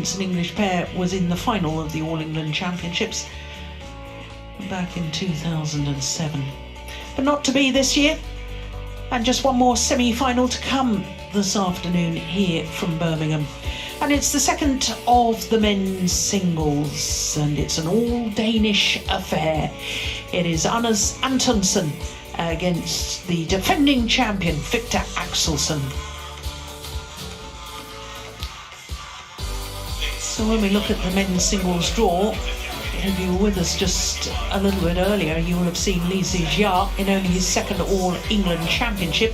against an English pair was in the final of the All England Championships back in 2007. But not to be this year. And just one more semi-final to come this afternoon here from Birmingham. And it's the second of the men's singles, and it's an all-Danish affair. It is Anders Antonsen against the defending champion, Viktor Axelsen. So when we look at the men's singles draw, if you were with us just a little bit earlier, you will have seen Lee Zijia in only his second All-England Championship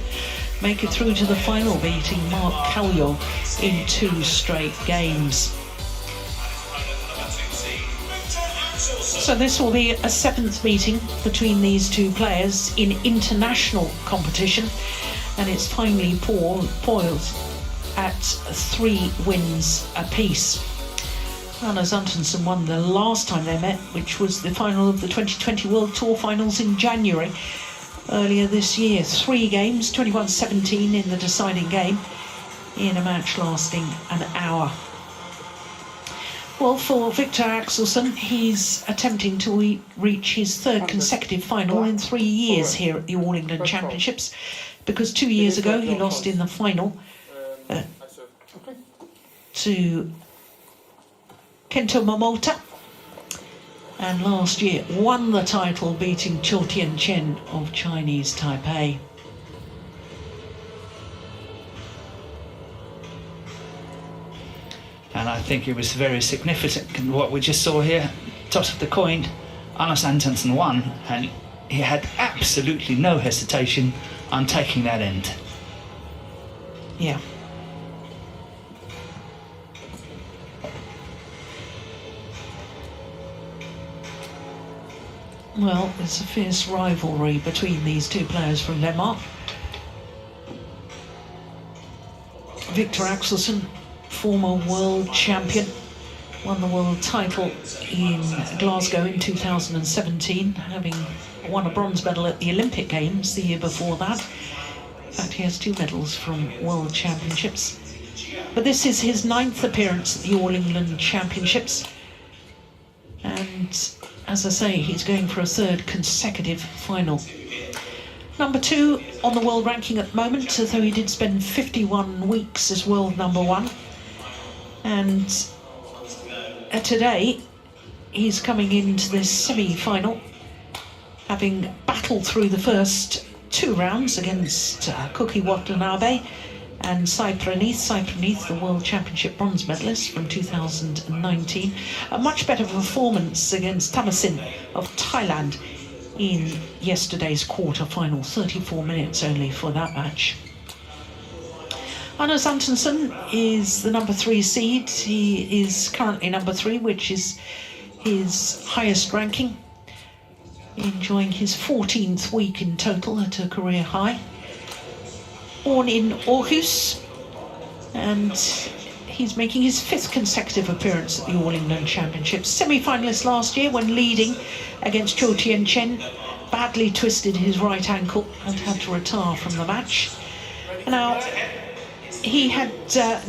make it through to the final, beating Mark Kallio in 2 straight games. So this will be a 7th meeting between these two players in international competition, and it's finally poised at 3 wins apiece. Anders Antonsen won the last time they met, which was the final of the 2020 World Tour Finals in January earlier this year. 3 games, 21-17 in the deciding game, in a match lasting an hour. Well, for Viktor Axelsen, he's attempting to reach his 3rd consecutive final in 3 years here at the All England Championships, because 2 years ago he lost in the final to Kento Momota, and last year won the title, beating Cho Tien-chen of Chinese Taipei. And I think it was very significant what we just saw here. Toss of the coin, Anders Antonsen won, and he had absolutely no hesitation on taking that end. Yeah. Well, it's a fierce rivalry between these two players from Denmark. Viktor Axelsen, former world champion, won the world title in Glasgow in 2017, having won a bronze medal at the Olympic Games the year before that. In fact, he has 2 medals from World Championships. But this is his 9th appearance at the All England Championships. And as I say, he's going for a 3rd consecutive final. Number 2 on the world ranking at the moment, although he did spend 51 weeks as world number 1. And today, he's coming into this semi-final, having battled through the first 2 rounds against Koki Watanabe and Sai Praneeth, the World Championship bronze medalist from 2019. A much better performance against Tamasin of Thailand in yesterday's quarter-final. 34 minutes only for that match. Anders Antonsen is the number 3 seed. He is currently number 3, which is his highest ranking, enjoying his 14th week in total at a career high. Born in Aarhus, and he's making his 5th consecutive appearance at the All England Championships. Semi-finalist last year when leading against Cho Tien-chen, badly twisted his right ankle and had to retire from the match. Now, he had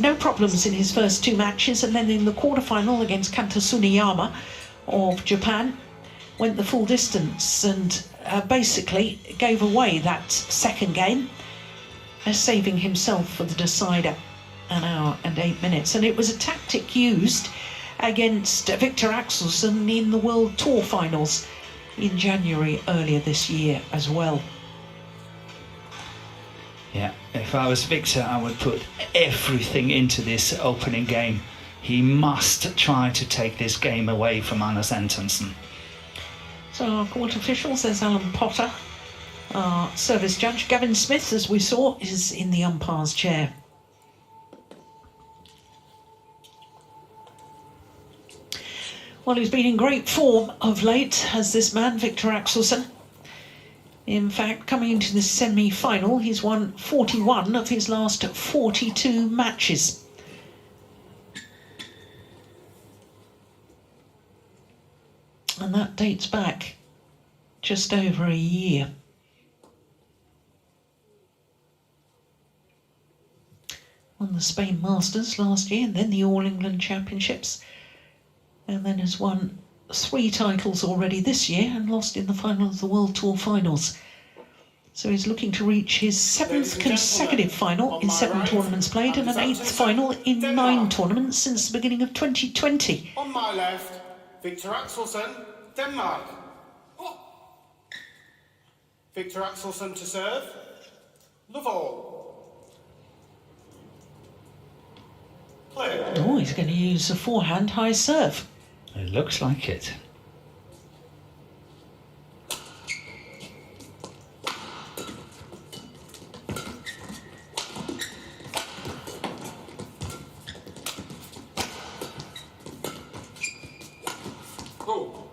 no problems in his first 2 matches, and then in the quarter-final against Kanta Tsuneyama of Japan, went the full distance and basically gave away that 2nd game, saving himself for the decider, an hour and 8 minutes. And it was a tactic used against Viktor Axelsen in the World Tour Finals in January earlier this year as well. Yeah, if I was Viktor, I would put everything into this opening game. He must try to take this game away from Anders Antonsen. So our court officials, there's Alan Potter. Our service judge, Gavin Smith, as we saw, is in the umpire's chair. Well, he's been in great form of late, as this man, Viktor Axelsen. In fact, coming into the semi-final, he's won 41 of his last 42 matches. And that dates back just over a year. Won the Spain Masters last year, and then the All England Championships, and then has won 3 titles already this year and lost in the final of the World Tour finals. So he's looking to reach his 7th consecutive final in 7 tournaments played and an 8th final in 9 tournaments since the beginning of 2020. On my left, Viktor Axelsen, Denmark. Viktor Axelsen to serve. Love all. Play. Oh, he's going to use a forehand high serve. It looks like it.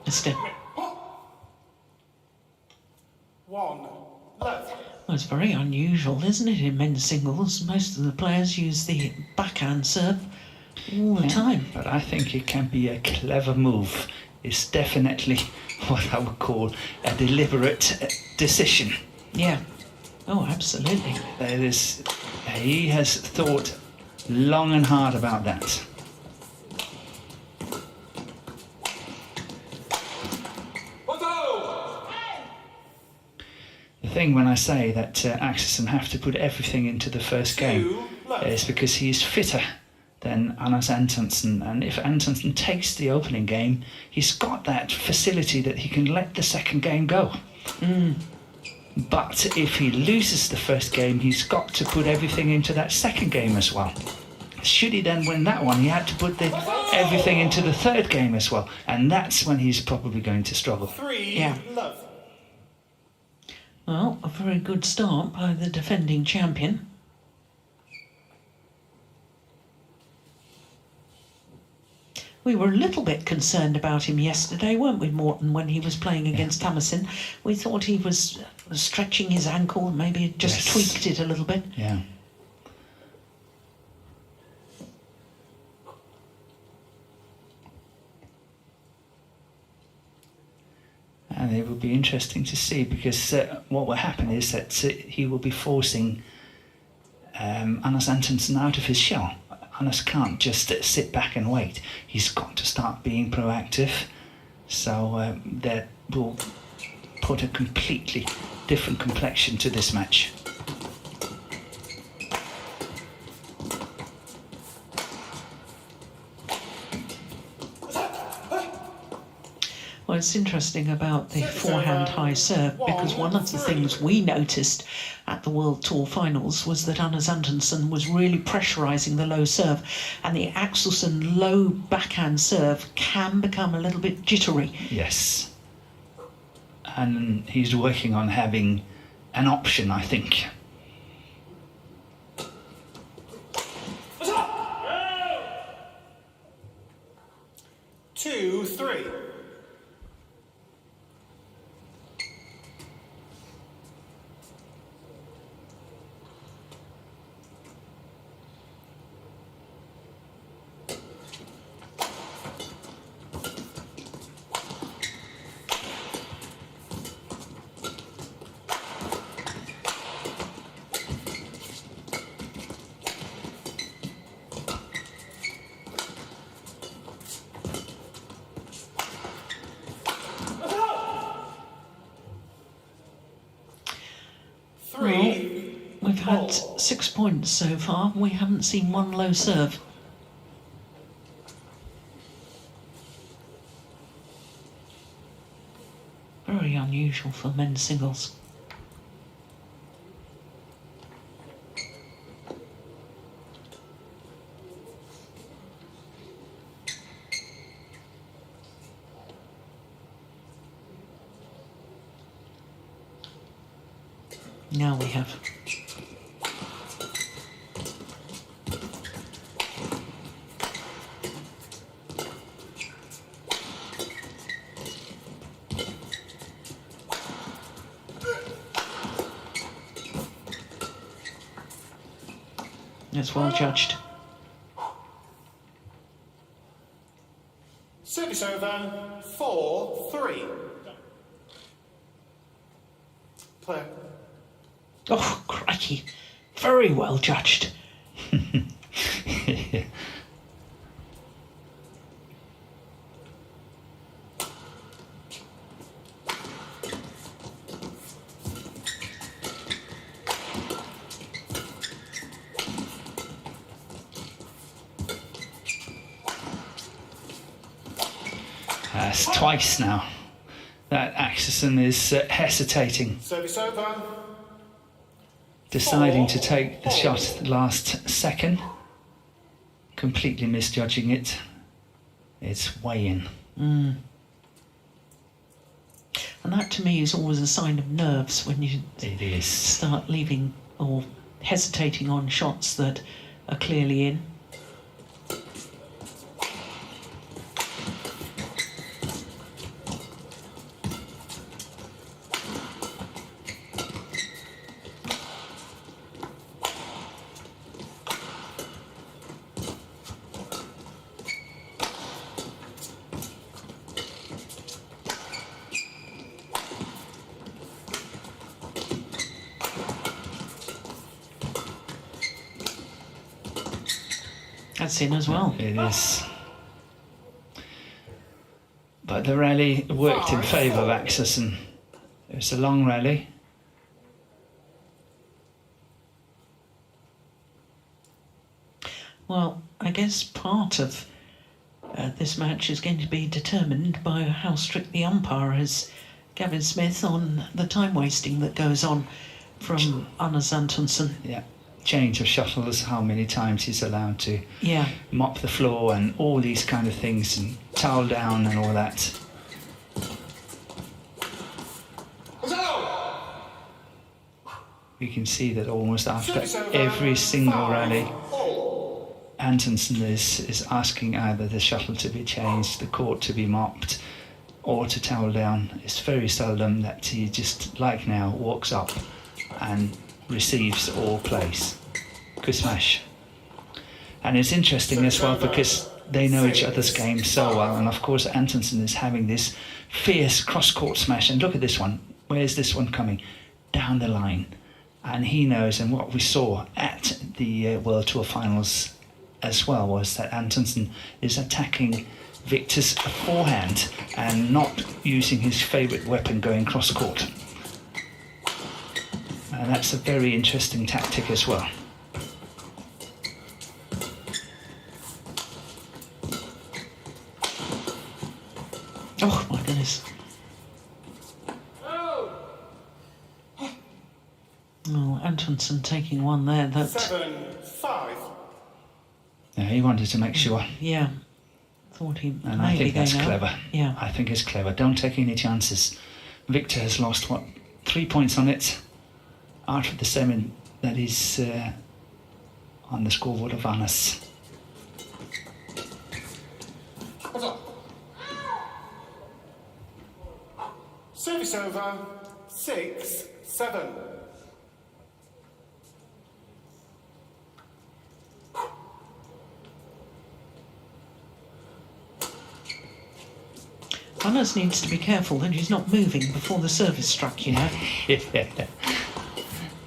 Mister. 1 left. Well, it's very unusual, isn't it, in men's singles? Most of the players use the backhand serve all the time. But I think it can be a clever move. It's definitely what I would call a deliberate decision. Yeah. Oh, absolutely. He has thought long and hard about that. The thing when I say that Axelsen have to put everything into the first game is because he's fitter than Antonsen, and if Antonsen takes the opening game, he's got that facility that he can let the second game go. But if he loses the first game, he's got to put everything into that second game as well. Should he then win that one, he had to put everything into the third game as well, and that's when he's probably going to struggle. 3 love. Well, a very good start by the defending champion. We were a little bit concerned about him yesterday, weren't we, Morton, when he was playing against Antonsen? We thought he was stretching his ankle, maybe just tweaked it a little bit. Yeah. And it will be interesting to see, because what will happen is that he will be forcing Anders Antonsen out of his shell. Anders can't just sit back and wait. He's got to start being proactive. So that will put a completely different complexion to this match. Well, it's interesting about the forehand high serve, because one of the things we noticed at the World Tour finals was that Anders Antonsen was really pressurising the low serve, and the Axelsen low backhand serve can become a little bit jittery. Yes. And he's working on having an option, I think. Two, three. Well, we've had 6 points so far. We haven't seen one low serve. Very unusual for men's singles. Now we have. That's well judged. Service over, 4-3. Player. Oh, crikey. Very well judged. It's twice now that Axelsen is hesitating, Service over. deciding to take the shot last second, completely misjudging it. It's way in. And that to me is always a sign of nerves when you It is. start leaving or hesitating on shots that are clearly in. That's in as well. It is. But the rally worked in favour of Axelsen. It was a long rally. Well, I guess part of this match is going to be determined by how strict the umpire is, Gavin Smith, on the time wasting that goes on from Antonsen. Yeah. Change of shuttles, how many times he's allowed to mop the floor and all these kind of things, and towel down and all that. We can see that almost after every single rally, Antonsen is asking either the shuttle to be changed, the court to be mopped, or to towel down. It's very seldom that he just, like now, walks up and receives or plays. Good smash. And it's interesting as well because they know each other's game so well, and of course Antonsen is having this fierce cross-court smash, and look at this one. Where's this one coming? Down the line. And he knows, and what we saw at the World Tour finals as well was that Antonsen is attacking Viktor's forehand and not using his favourite weapon, going cross-court. And that's a very interesting tactic as well. Oh my goodness. Oh, Antonsen taking one there. That 7-5. Yeah, he wanted to make sure. Yeah. Thought he And may I be think that's going out. clever. Yeah. I think it's clever. Don't take any chances. Viktor has lost, what, 3 points on it out of the 7 that is on the scoreboard of Hannes. Service over. 6-7. Hannes needs to be careful that he's not moving before the service struck, you know.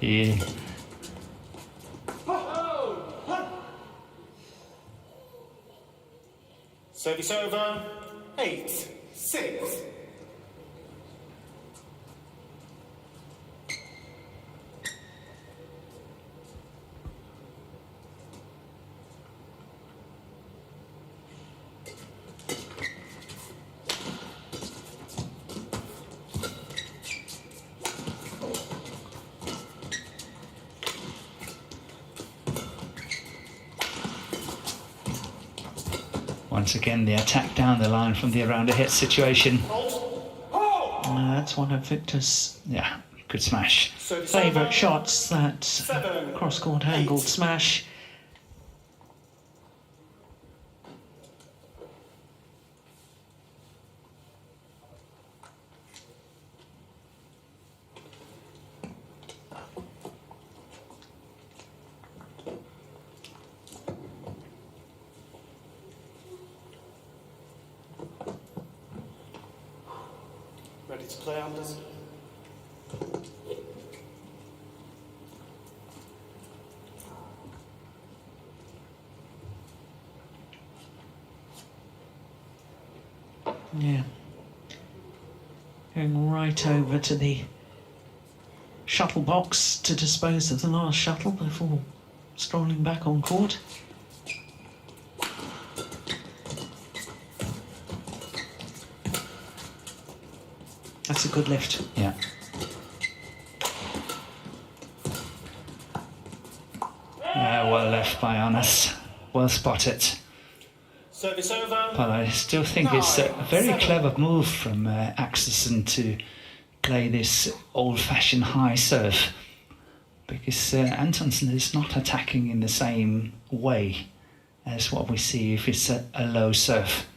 Yeah. Service over. 8-6. Once again, the attack down the line from the around a hit situation. That's one of Viktor's Yeah, good smash. favourite shots, that cross-court angled smash. Ready to play, Anders? Yeah. Going right over to the shuttle box to dispose of the last shuttle before strolling back on court. That's a good lift. Yeah. Well left by Anas. Well spotted. Service over. But I still think it's a very clever move from Axelsen to play this old-fashioned high serve, because Antonsen is not attacking in the same way as what we see if it's a low serve.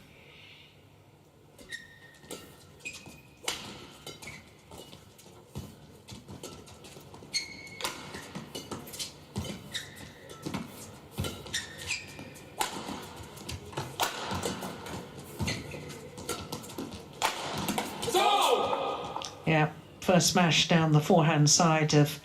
Yeah, first smash down the forehand side of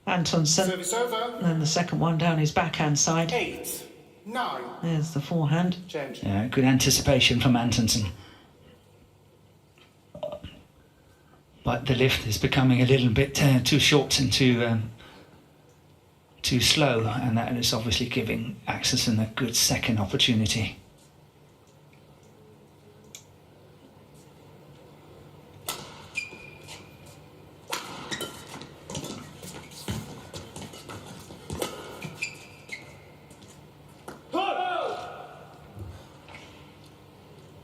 Antonsen. Service over. And then the second one down his backhand side. 8, 9. There's the forehand. Change. Yeah, good anticipation from Antonsen. But the lift is becoming a little bit too short and too slow, and that is obviously giving Axelsen a good second opportunity.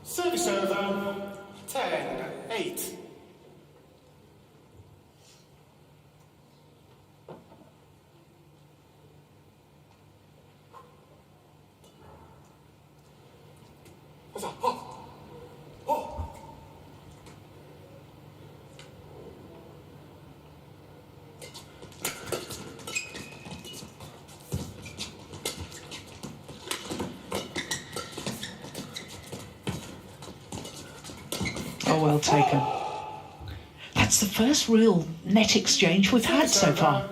Service over. 10, 8. Oh, well taken. That's the first real net exchange we've had so far.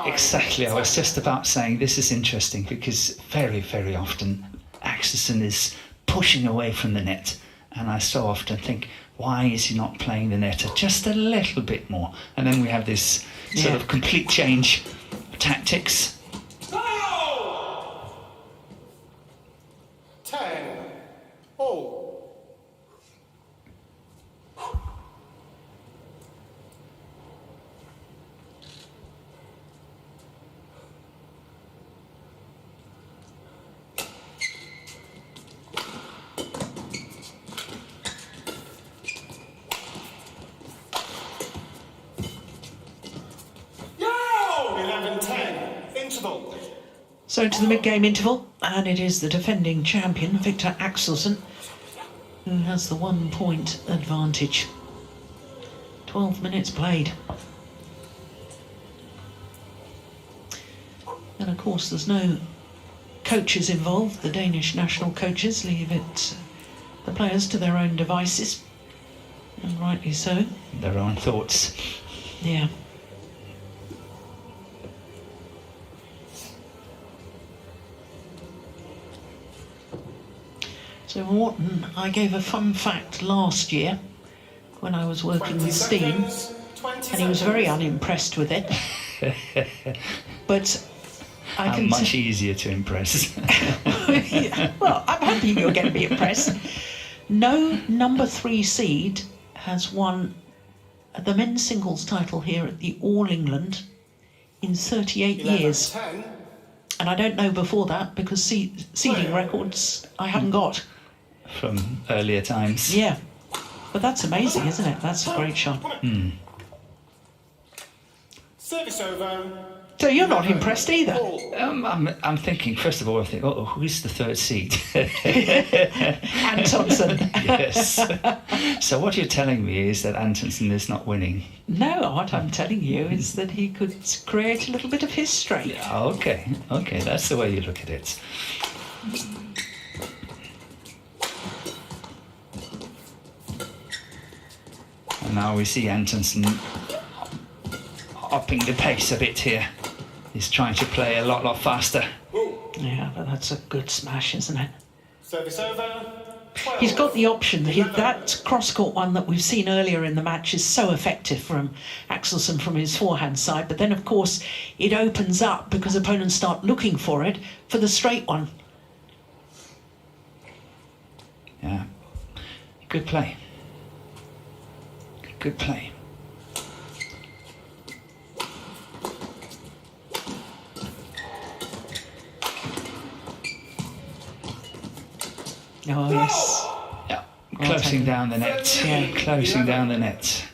Exactly, I was just about saying this is interesting because very, very often Axelsen is pushing away from the net, and I so often think, why is he not playing the net just a little bit more? And then we have this sort of complete change of tactics. 10, all. Interval. So into the mid-game interval, and it is the defending champion, Viktor Axelsen, who has the 1 point advantage. 12 minutes played. And of course there's no coaches involved. The Danish national coaches leave it, the players, to their own devices. And rightly so. Their own thoughts. Yeah. So Morton, I gave a fun fact last year when I was working with Steen, and he was very unimpressed with it. But I How can much easier to impress. Yeah, well, I'm happy you're going to be impressed. No number 3 seed has won the men's singles title here at the All England in 38 years. 10. And I don't know before that because seeding records I haven't got. From earlier times. Yeah, but that's amazing, isn't it? That's a great shot. Service over. So you're not impressed either? I'm thinking, first of all, I think, oh, who's the third seed? Antonsen. Yes. So what you're telling me is that Antonsen is not winning. No, what I'm telling you is that he could create a little bit of history. Yeah, okay, that's the way you look at it. And now we see Antonsen upping the pace a bit here. He's trying to play a lot faster. Yeah, but that's a good smash, isn't it? Service over. 12. He's got the option. That cross-court one that we've seen earlier in the match is so effective from Axelsen from his forehand side. But then, of course, it opens up because opponents start looking for it for the straight one. Yeah, good play. good play. Oh, yes. Yeah, Well closing taken. down the net. Yeah. Closing down the net.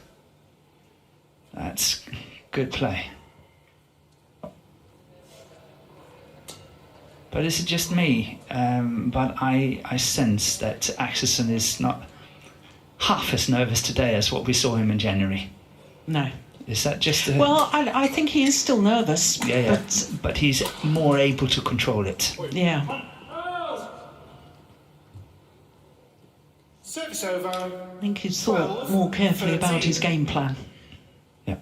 That's good play. But is it just me? But I sense that Axelsen is not half as nervous today as what we saw him in January. No. Is that just a... Well, I think he is still nervous. Yeah. But he's more able to control it. Yeah. Service over. I think he's thought more carefully about his game plan. Yeah.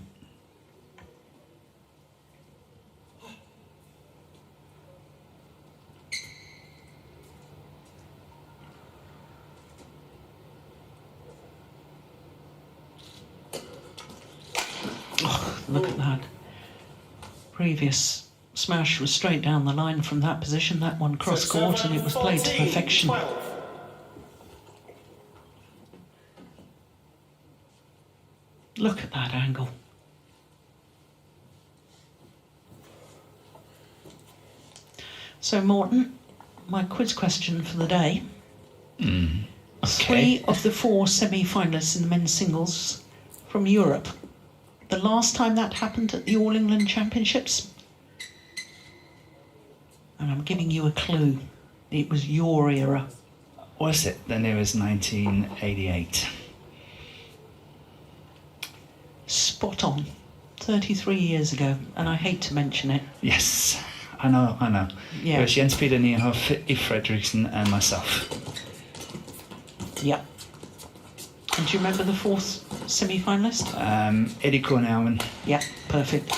Oh, look at that. Previous smash was straight down the line from that position. That one cross court, and it was played to perfection. 12. Look at that angle. So, Morten, my quiz question for the day. Okay. 3 of the 4 semi-finalists in the men's singles from Europe. The last time that happened at the All England Championships. And I'm giving you a clue. It was your era. Was it? Then it was 1988. Spot on. 33 years ago. And I hate to mention it. Yes, I know. Yeah. It was Jens Peter Niehoff, Yves Frederiksen and myself. Yeah. And do you remember the 4th semi-finalist? Eddie Kornaumen. Yeah, perfect.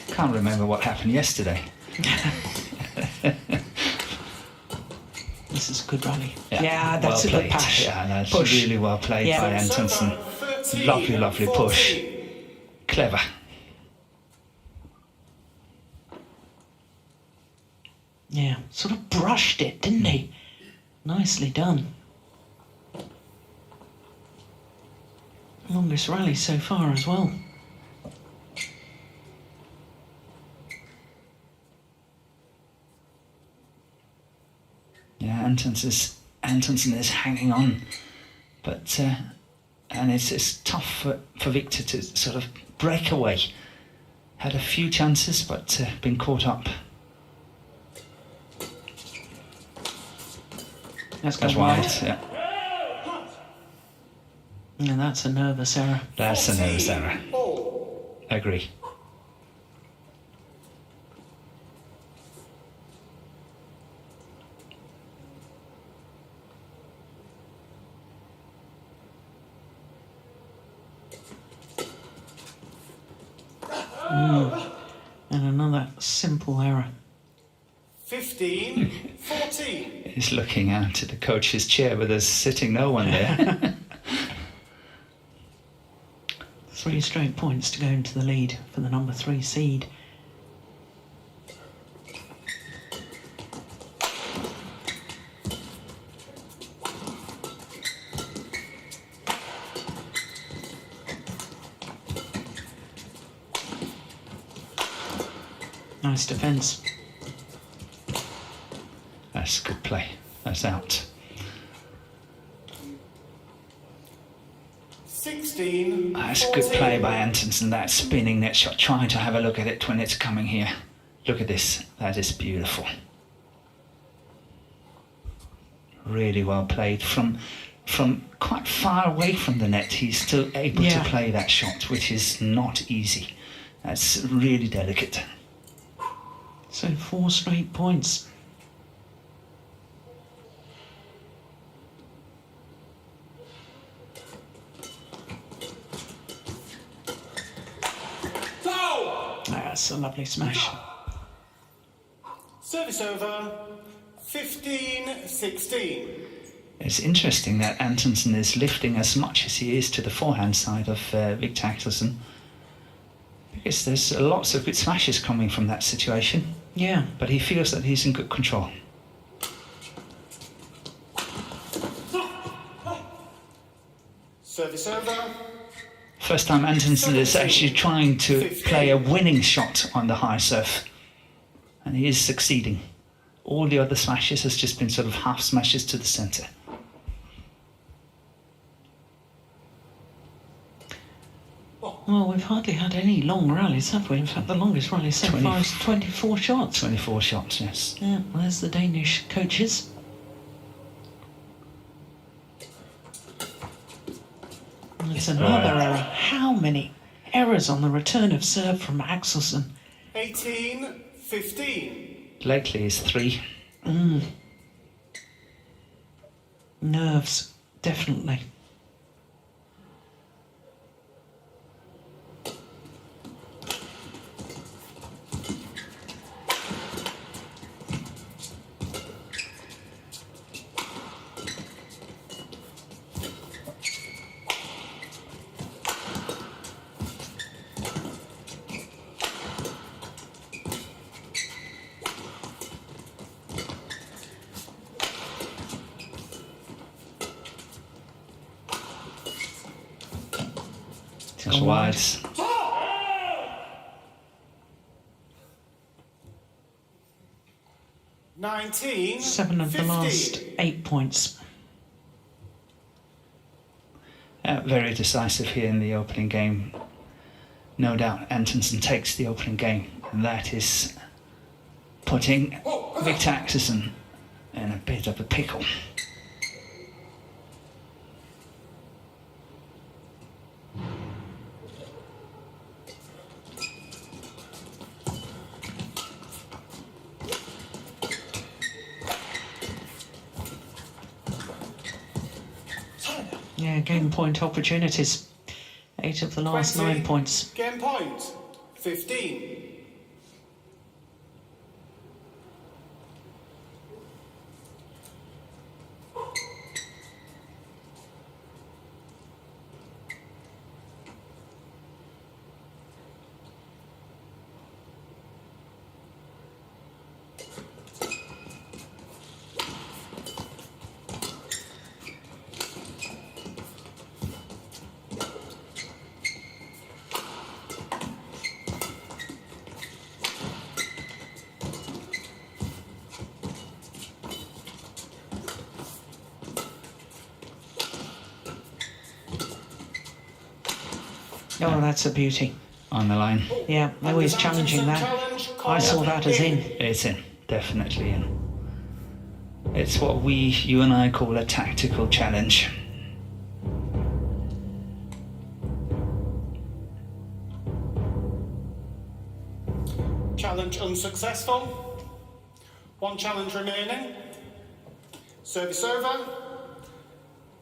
Can't remember what happened yesterday. This is a good rally. Yeah, Yeah, that's well a good played. pass. Yeah, that's Push. really well played Yeah. by Antonsen. Lovely push. Clever. Yeah, sort of brushed it, didn't he? Nicely done. Longest rally so far as well. Yeah, Antonsen is hanging on, but and it's tough for Viktor to sort of break away. Had a few chances, but been caught up. That's That's gone right. Yeah, And that's a nervous error. that's a nervous error. Agree. And another simple error. 15-14. He's looking out to the coach's chair, but there's sitting no one there. 3 straight points to go into the lead for the number 3 seed. Nice defence. That's good play. That's out. 16. That's good play by Antonsen. That spinning net shot. Trying to have a look at it when it's coming here. Look at this. That is beautiful. Really well played. From quite far away from the net, he's still able to play that shot, which is not easy. That's really delicate. So 4 straight points. That's a lovely smash. Service over. 15-16. It's interesting that Antonsen is lifting as much as he is to the forehand side of Viktor Axelsen, because there's lots of good smashes coming from that situation. Yeah. But he feels that he's in good control. Service over. First time Antonsen is actually trying to play a winning shot on the high serve. And he is succeeding. All the other smashes has just been sort of half smashes to the centre. Well, we've hardly had any long rallies, have we? In fact, the longest rally so far is 24 shots. 24 shots, yes. Yeah, there's the Danish coaches. There's another error. How many errors on the return of serve from Axelsen? 18-15. Lately is 3. Nerves, definitely. That's wide. $19. 7 of the last 8 points. Very decisive here in the opening game. No doubt Antonsen takes the opening game, and that is putting Viktor Axelsen in a bit of a pickle. Yeah, game point opportunities. 8 of the last 9 points. Game point. 15. Oh, that's a beauty. On the line. Yeah, always challenging that. I saw that as in. It's in, definitely in. It's what you and I call a tactical challenge. Challenge unsuccessful. 1 challenge remaining. Service over.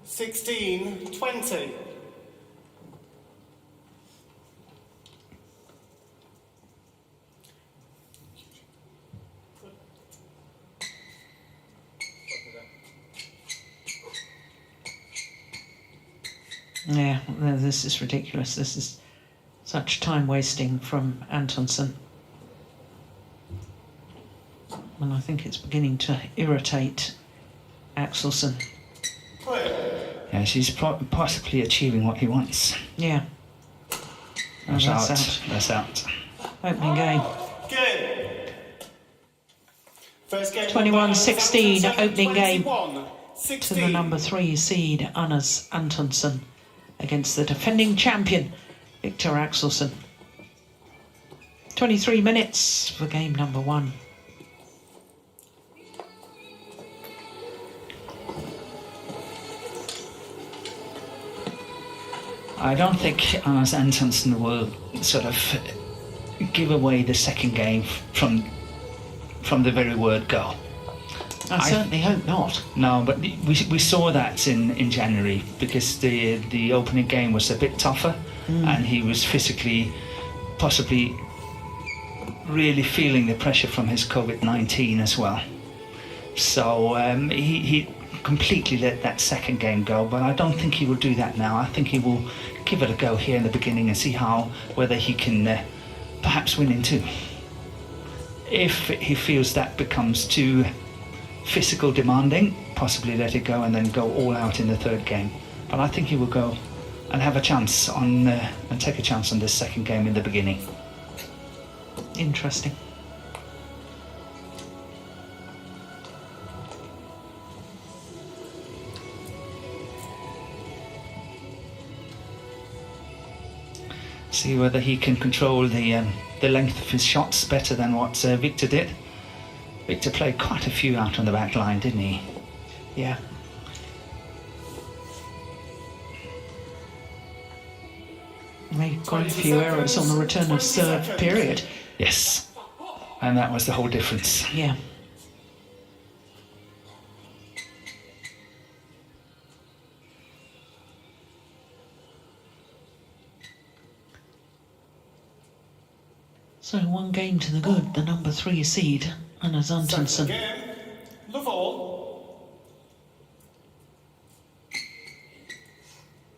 16-20. Yeah, this is ridiculous. This is such time wasting from Antonsen. And I think it's beginning to irritate Axelsen. Yeah, she's possibly achieving what he wants. Yeah. That's that's out. out. That's out. Opening game. Game. First game 21-16, opening game. 16. To the number 3 seed, Anders Antonsen, against the defending champion, Viktor Axelsen. 23 minutes for game number 1. I don't think Anders Antonsen will sort of give away the second game from the very word go. I certainly hope not. No, but we saw that in January, because the opening game was a bit tougher, and he was physically possibly really feeling the pressure from his COVID-19 as well. So he completely let that second game go, but I don't think he will do that now. I think he will give it a go here in the beginning and see whether he can perhaps win in 2. If he feels that becomes too physical demanding, possibly let it go and then go all out in the third game. But I think he will go and have a chance on and take a chance on this second game in the beginning. Interesting. See whether he can control the length of his shots better than what Viktor did. Viktor played quite a few out on the back line, didn't he? Yeah. Made quite a few errors on the return of serve period. Yes. And that was the whole difference. Yeah. So 1 game to the good, the number 3 seed, Antonsen. Second game, love all.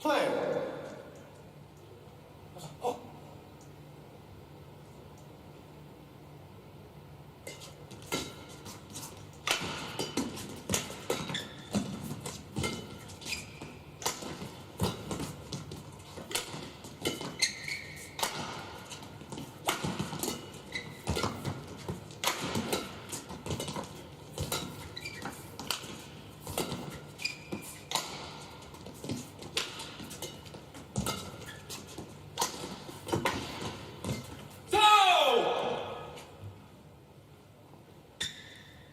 Play.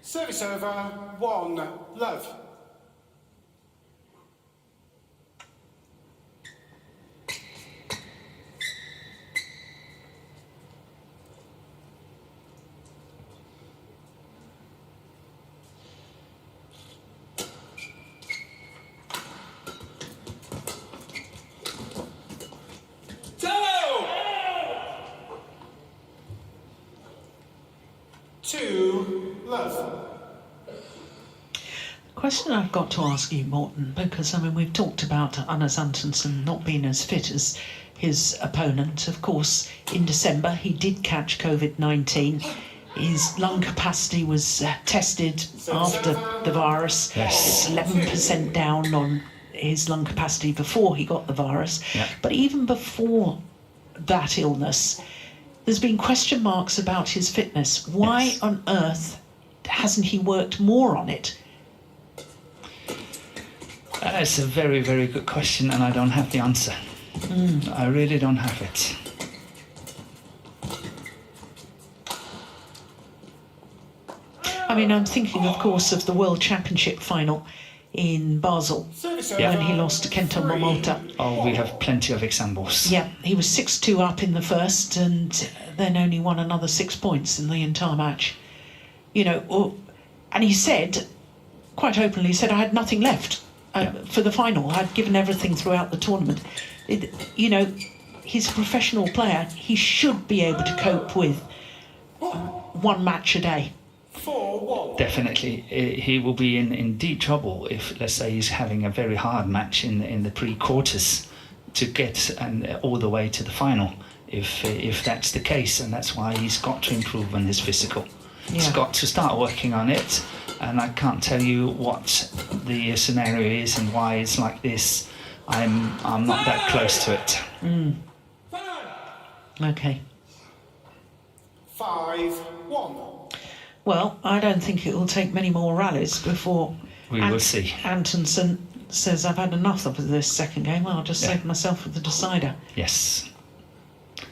Service over, 1 love. Two love. Question I've got to ask you, Morten, because I mean we've talked about Antonsen not being as fit as his opponent. Of course, in December he did catch COVID-19. His lung capacity was tested after the virus. Yes. 11% down on his lung capacity before he got the virus. Yeah. But even before that illness, there's been question marks about his fitness. Why Yes. on earth hasn't he worked more on it? It's a very, very good question, and I don't have the answer. I really don't have it. I mean, I'm thinking, of course, of the World Championship final in Basel Service Yeah. over, when he lost to Kento 3. Momota. Oh, we have plenty of examples. Yeah, he was 6-2 up in the first and then only won another 6 points in the entire match. You know, and he said, quite openly, he said, I had nothing left for the final. I'd given everything throughout the tournament. You know, he's a professional player. He should be able to cope with 1 match a day. 4-1. Definitely, he will be in deep trouble if, let's say, he's having a very hard match in the pre-quarters to get all the way to the final. If that's the case, and that's why he's got to improve on his physical. He's Yeah. got to start working on it, and I can't tell you what the scenario is and why it's like this. I'm not that close to it. Okay. 5-1. Well, I don't think it will take many more rallies before We will see. Antonsen says, I've had enough of this second game. I'll just save myself with the decider. Yes,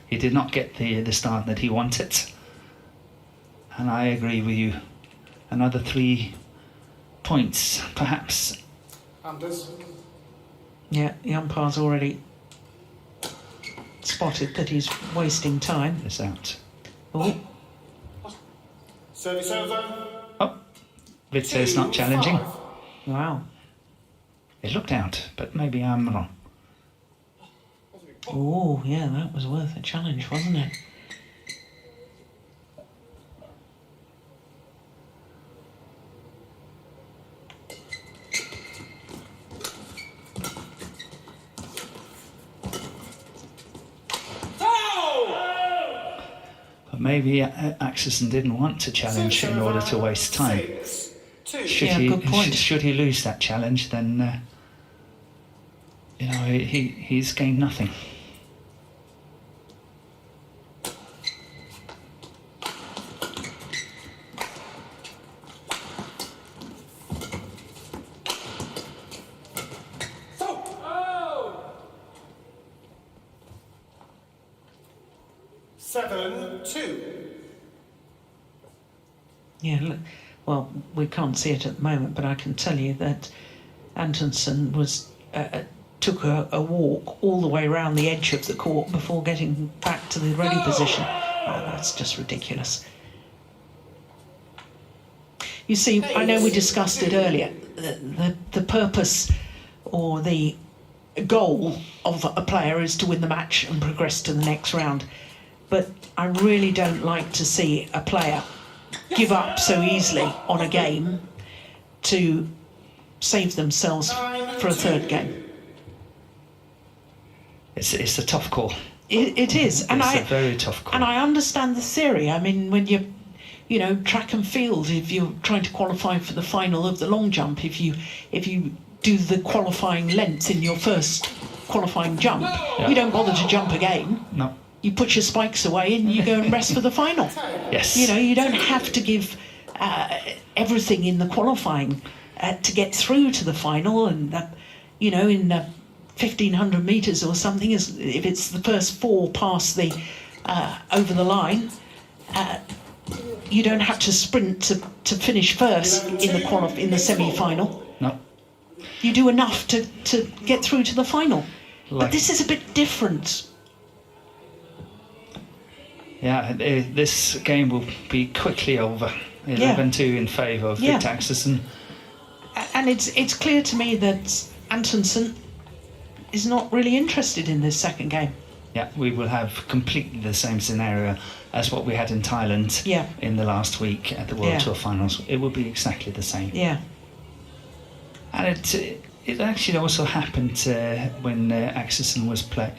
he did not get the start that he wanted, and I agree with you. Another 3 points, perhaps. Anders. Yeah, the umpire's already spotted that he's wasting time. Is out. Oh, Service over. Oh, Viktor is not challenging. 5. wow. It looked out, but maybe I'm wrong. Oh, yeah, that was worth a challenge, wasn't it? But maybe Axelsen didn't want to challenge in order to waste time. 6-2. Good point. Should he lose that challenge, then he's gained nothing. Yeah, look, well, we can't see it at the moment, but I can tell you that Antonsen took a walk all the way around the edge of the court before getting back to the ready position. Oh, that's just ridiculous. You see, I know we discussed it earlier. The purpose or the goal of a player is to win the match and progress to the next round. But I really don't like to see a player give up so easily on a game to save themselves for a third game. It's a tough call. It is, and it's a very tough call. And I understand the theory. I mean, when you track and field, if you're trying to qualify for the final of the long jump, if you do the qualifying length in your first qualifying jump, you don't bother to jump again. No. You put your spikes away and you go and rest for the final. Yes. You don't have to give everything in the qualifying to get through to the final. And in 1,500 meters or something, if it's the first 4 past the over the line, you don't have to sprint to finish first in the semi-final. No. You do enough to get through to the final. But this is a bit different. Yeah, this game will be quickly over. 11-2 in favour of Viktor Axelsen. And it's clear to me that Antonsen is not really interested in this second game. Yeah, we will have completely the same scenario as what we had in Thailand in the last week at the World Tour Finals. It will be exactly the same. Yeah. And it actually also happened when Antonsen was playing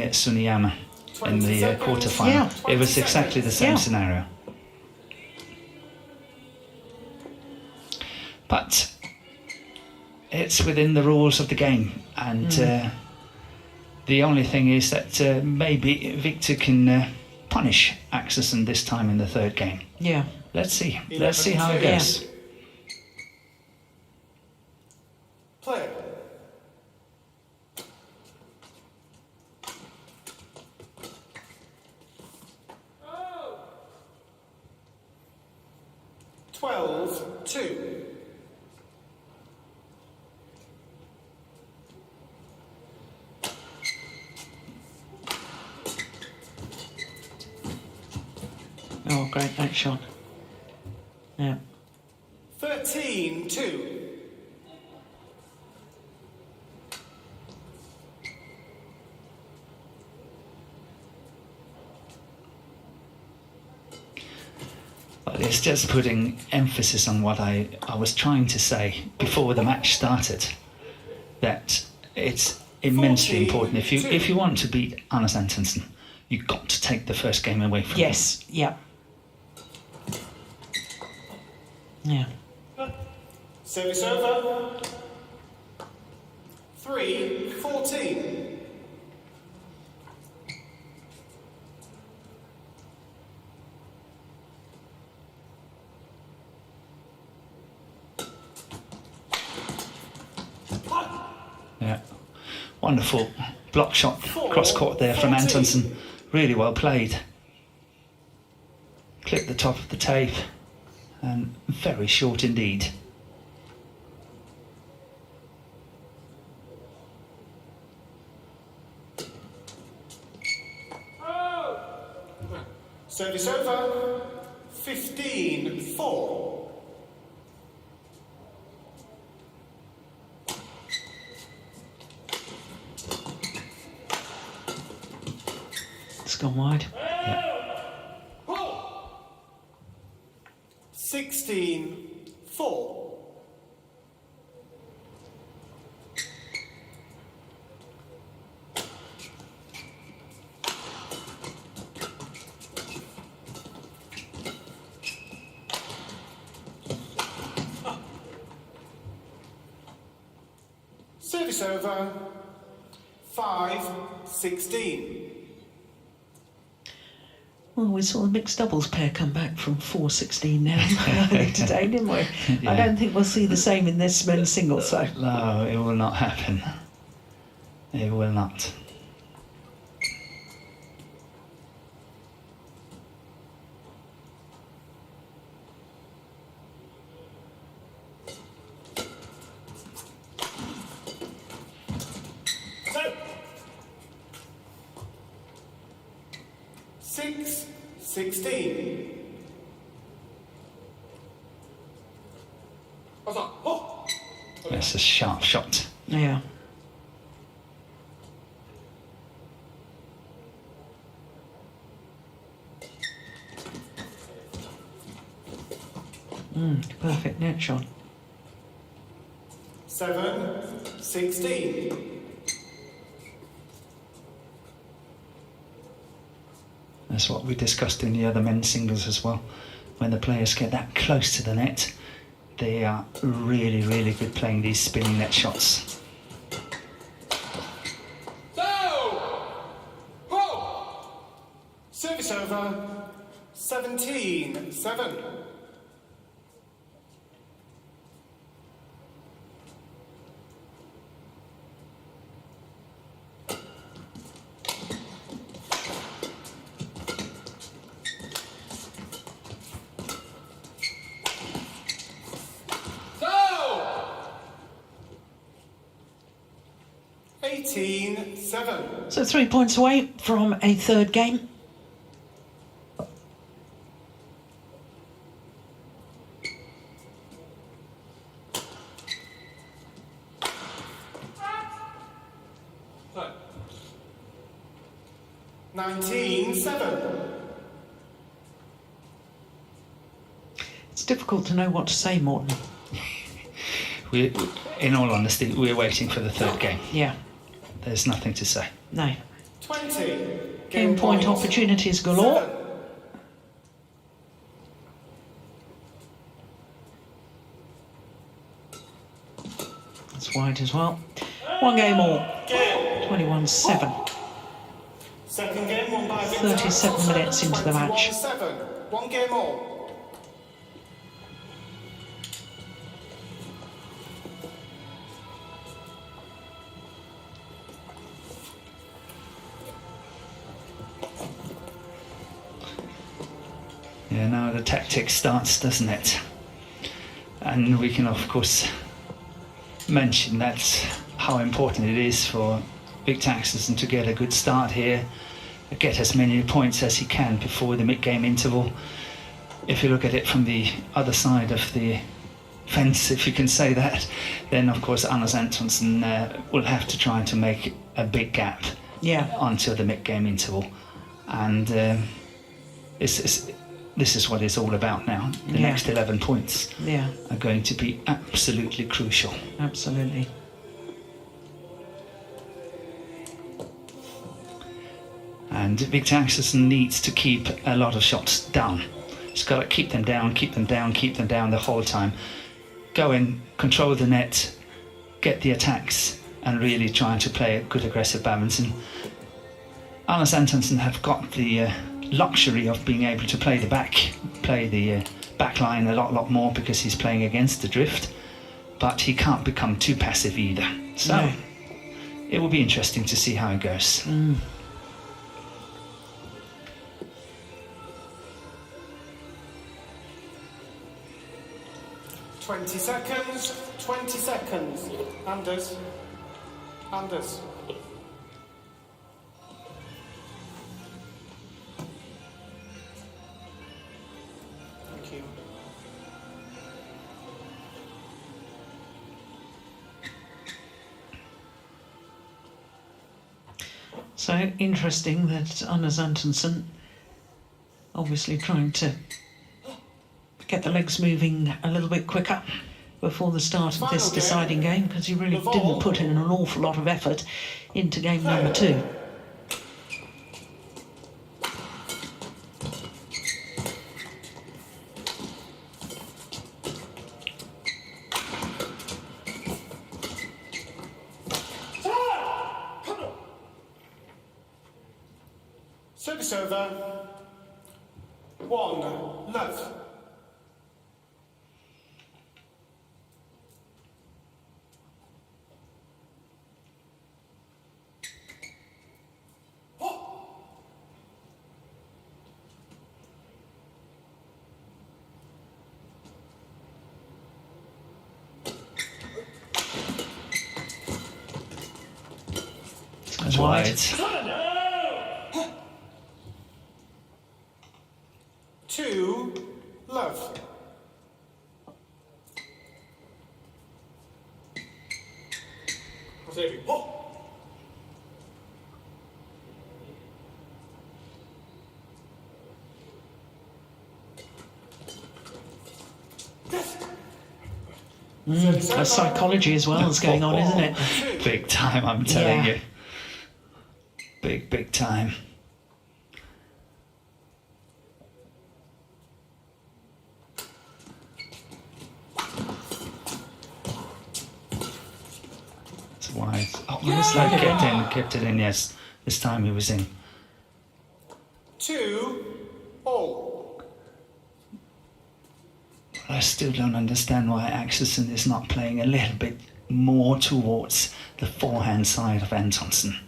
at Suniyama in the quarter-final. Yeah. It was exactly the same scenario. But it's within the rules of the game, and the only thing is that maybe Viktor can punish Axelsen this time in the third game. Yeah. Let's see. Let's see how it goes. Yeah. Play. Oh. 12-2. Oh, great, nice shot. Yeah. 13-2. But it's just putting emphasis on what I was trying to say before the match started, that it's immensely important. If you want to beat Anders Antonsen, you've got to take the first game away from him. Yes, yeah. Yeah. Service over. 3-14. Yeah, wonderful block shot cross court there from Antonsen. Really well played. Clipped the top of the tape, and very short indeed. Service over. 15-4. It's gone wide. Yeah. 16-4. Service over. 5-16. Well, we saw the mixed doubles pair come back from 4-16 now today, didn't we? Yeah. I don't think we'll see the same in this men's singles, though. No, it will not happen. It will not. So, 6-16. That's a sharp shot. Yeah. Perfect net shot. 7-16. That's what we discussed in the other men's singles as well. When the players get that close to the net, they are really, really good playing these spinning net shots. Service over. 17-7. Go! 18-7. So 3 points away from a third game. It's difficult to know what to say, Morton. In all honesty, we're waiting for the third game. Yeah. There's nothing to say. No. 20. Game point opportunities galore. 7. That's wide as well. One game all. 21-7. Second game won by Viktor 37 Axelsen, minutes into the match. 21-7. One game all. Yeah, now the tactic starts, doesn't it? And we can, of course, mention that's how important it is for Viktor Axelsen to get a good start here, get as many points as he can before the mid-game interval. If you look at it from the other side of the fence, if you can say that, then of course Antonsen will have to try to make a big gap until the mid-game interval. And this is what it's all about now. The next 11 points are going to be absolutely crucial. Absolutely. And Viktor Axelsen needs to keep a lot of shots down. He's got to keep them down, keep them down, keep them down the whole time. Go in, control the net, get the attacks, and really try to play a good aggressive badminton. Antonsen have got the luxury of being able to play the back line a lot more because he's playing against the drift, but he can't become too passive either. So it will be interesting to see how it goes. 20 seconds, 20 seconds. Anders. Anders. Thank you. So interesting that Antonsen obviously trying to get the legs moving a little bit quicker before the start of this deciding game, because he really didn't put in an awful lot of effort into game number 2. Service over. 1 love. That's wide. 2 love. That's psychology as well is going on, isn't it? Big time, I'm telling Yeah. you. Big time. It's wide. Oh, yes, no, kept it in, yes. This time he was in. 2 all. I still don't understand why Axelsen is not playing a little bit more towards the forehand side of Antonsen.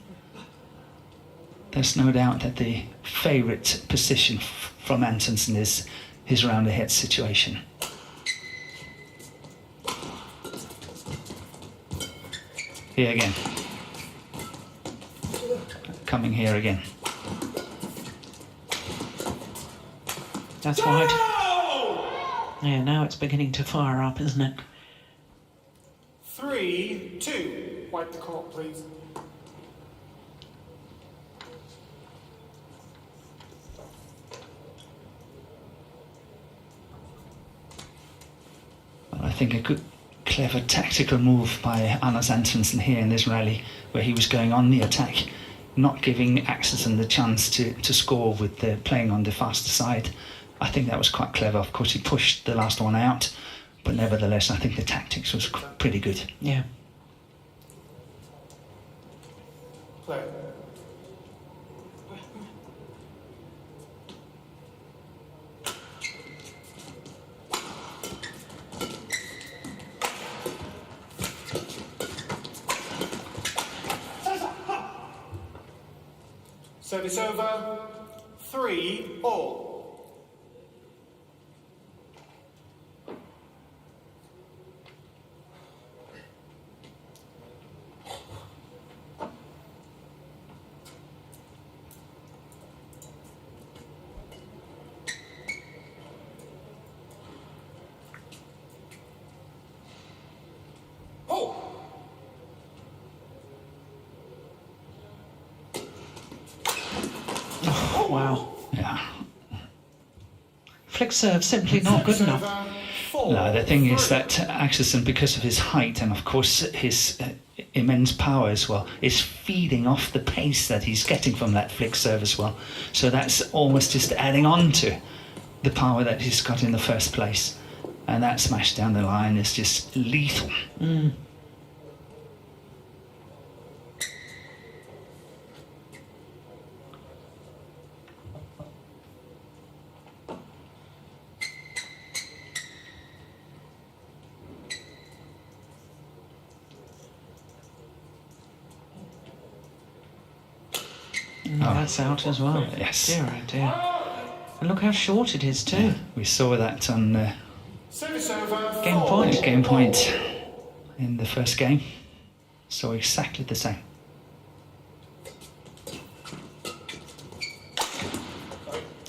There's no doubt that the favourite position from Antonsen is his round the head situation. Here again. Coming here again. That's wide. Yeah, now it's beginning to fire up, isn't it? 3 2. Wipe the court, please. I think a good, clever tactical move by Anders Antonsen here in this rally, where he was going on the attack, not giving Axelsen the chance to score with playing on the faster side. I think that was quite clever. Of course, he pushed the last one out, but nevertheless, I think the tactics was pretty good. Yeah. Play. Service over. 3 all. Wow. Yeah. Flick serve simply not good enough. No, the thing is that Axelsen, because of his height and of course his immense power as well, is feeding off the pace that he's getting from that flick serve as well. So that's almost just adding on to the power that he's got in the first place. And that smash down the line is just lethal. That's out as well. Yes. Dear, oh dear. And look how short it is too. We saw that on Service over. Game point. game point in the first game. So exactly the same.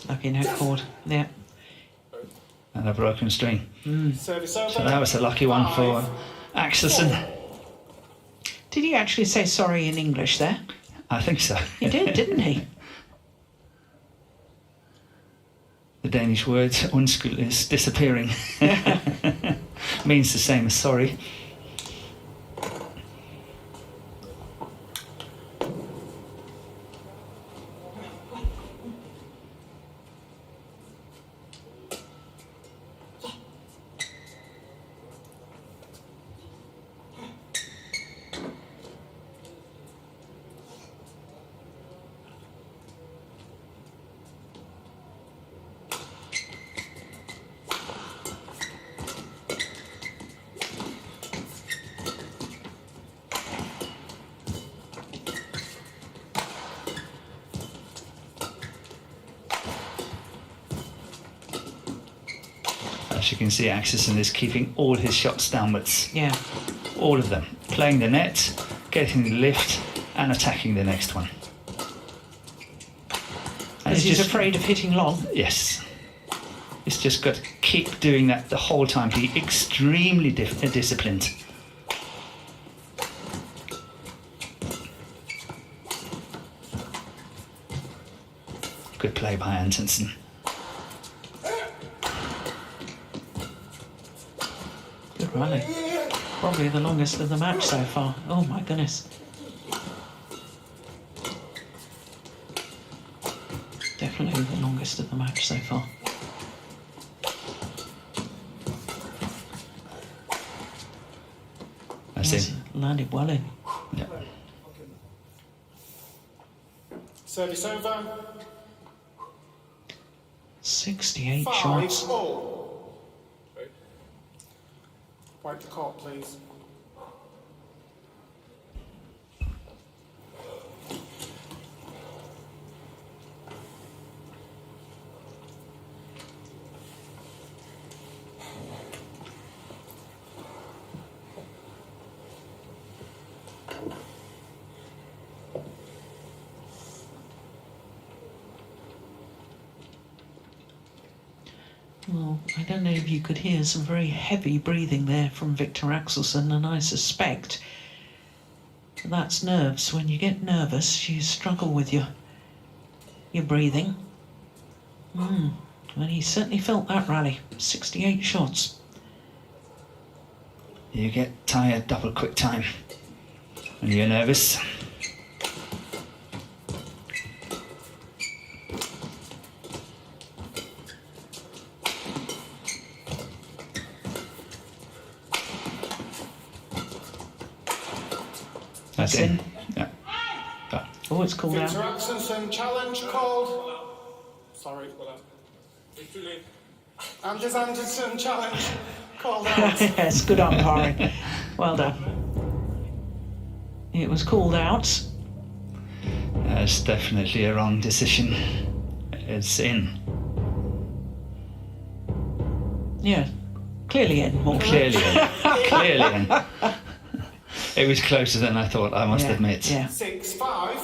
Lucky net cord. Yeah. And a broken string. Service over. So that was a lucky one for Axelsen. Did he actually say sorry in English there? I think so. He did, didn't he? The Danish word undskyld is disappearing. Means the same as sorry. As you can see, Axelsen is keeping all his shots downwards. Yeah. All of them. Playing the net, getting the lift, and attacking the next one. Because he's afraid of hitting long. Yes. He's just got to keep doing that the whole time. Be extremely disciplined. Good play by Antonsen. Good rally. Probably the longest of the match so far. Oh my goodness. Definitely the longest of the match so far. That's it. Landed well in. Yeah. Service over. 68 5 shots. all. Wipe the court, please. Well, I don't know if you could hear some very heavy breathing there from Viktor Axelsen, and I suspect that's nerves. When you get nervous, you struggle with your breathing. And he certainly felt that rally. 68 shots. You get tired double quick time when you're nervous. That's in. Yeah. Oh, it's called Viktor out. Axelsen challenge called. Sorry. Anders Andersen challenge called out. Yes, good umpiring. Well done. It was called out. That's definitely a wrong decision. It's in. Yeah, clearly in. More Clearly in. Clearly in. It was closer than I thought, I must admit. Yeah. 6-5.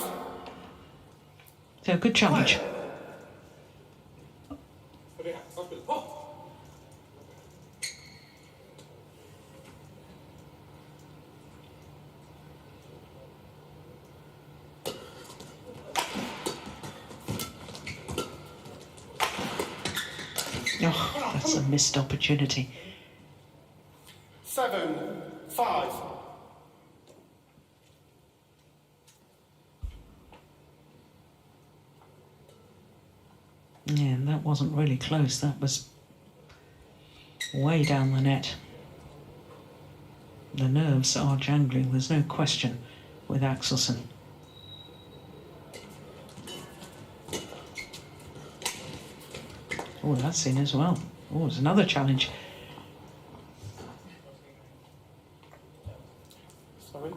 So good challenge. Oh, that's a missed opportunity. 7-5. Yeah, and that wasn't really close. That was way down the net. The nerves are jangling, there's no question, with Axelsen. Oh, that's in as well. Oh, it's another challenge. Sorry.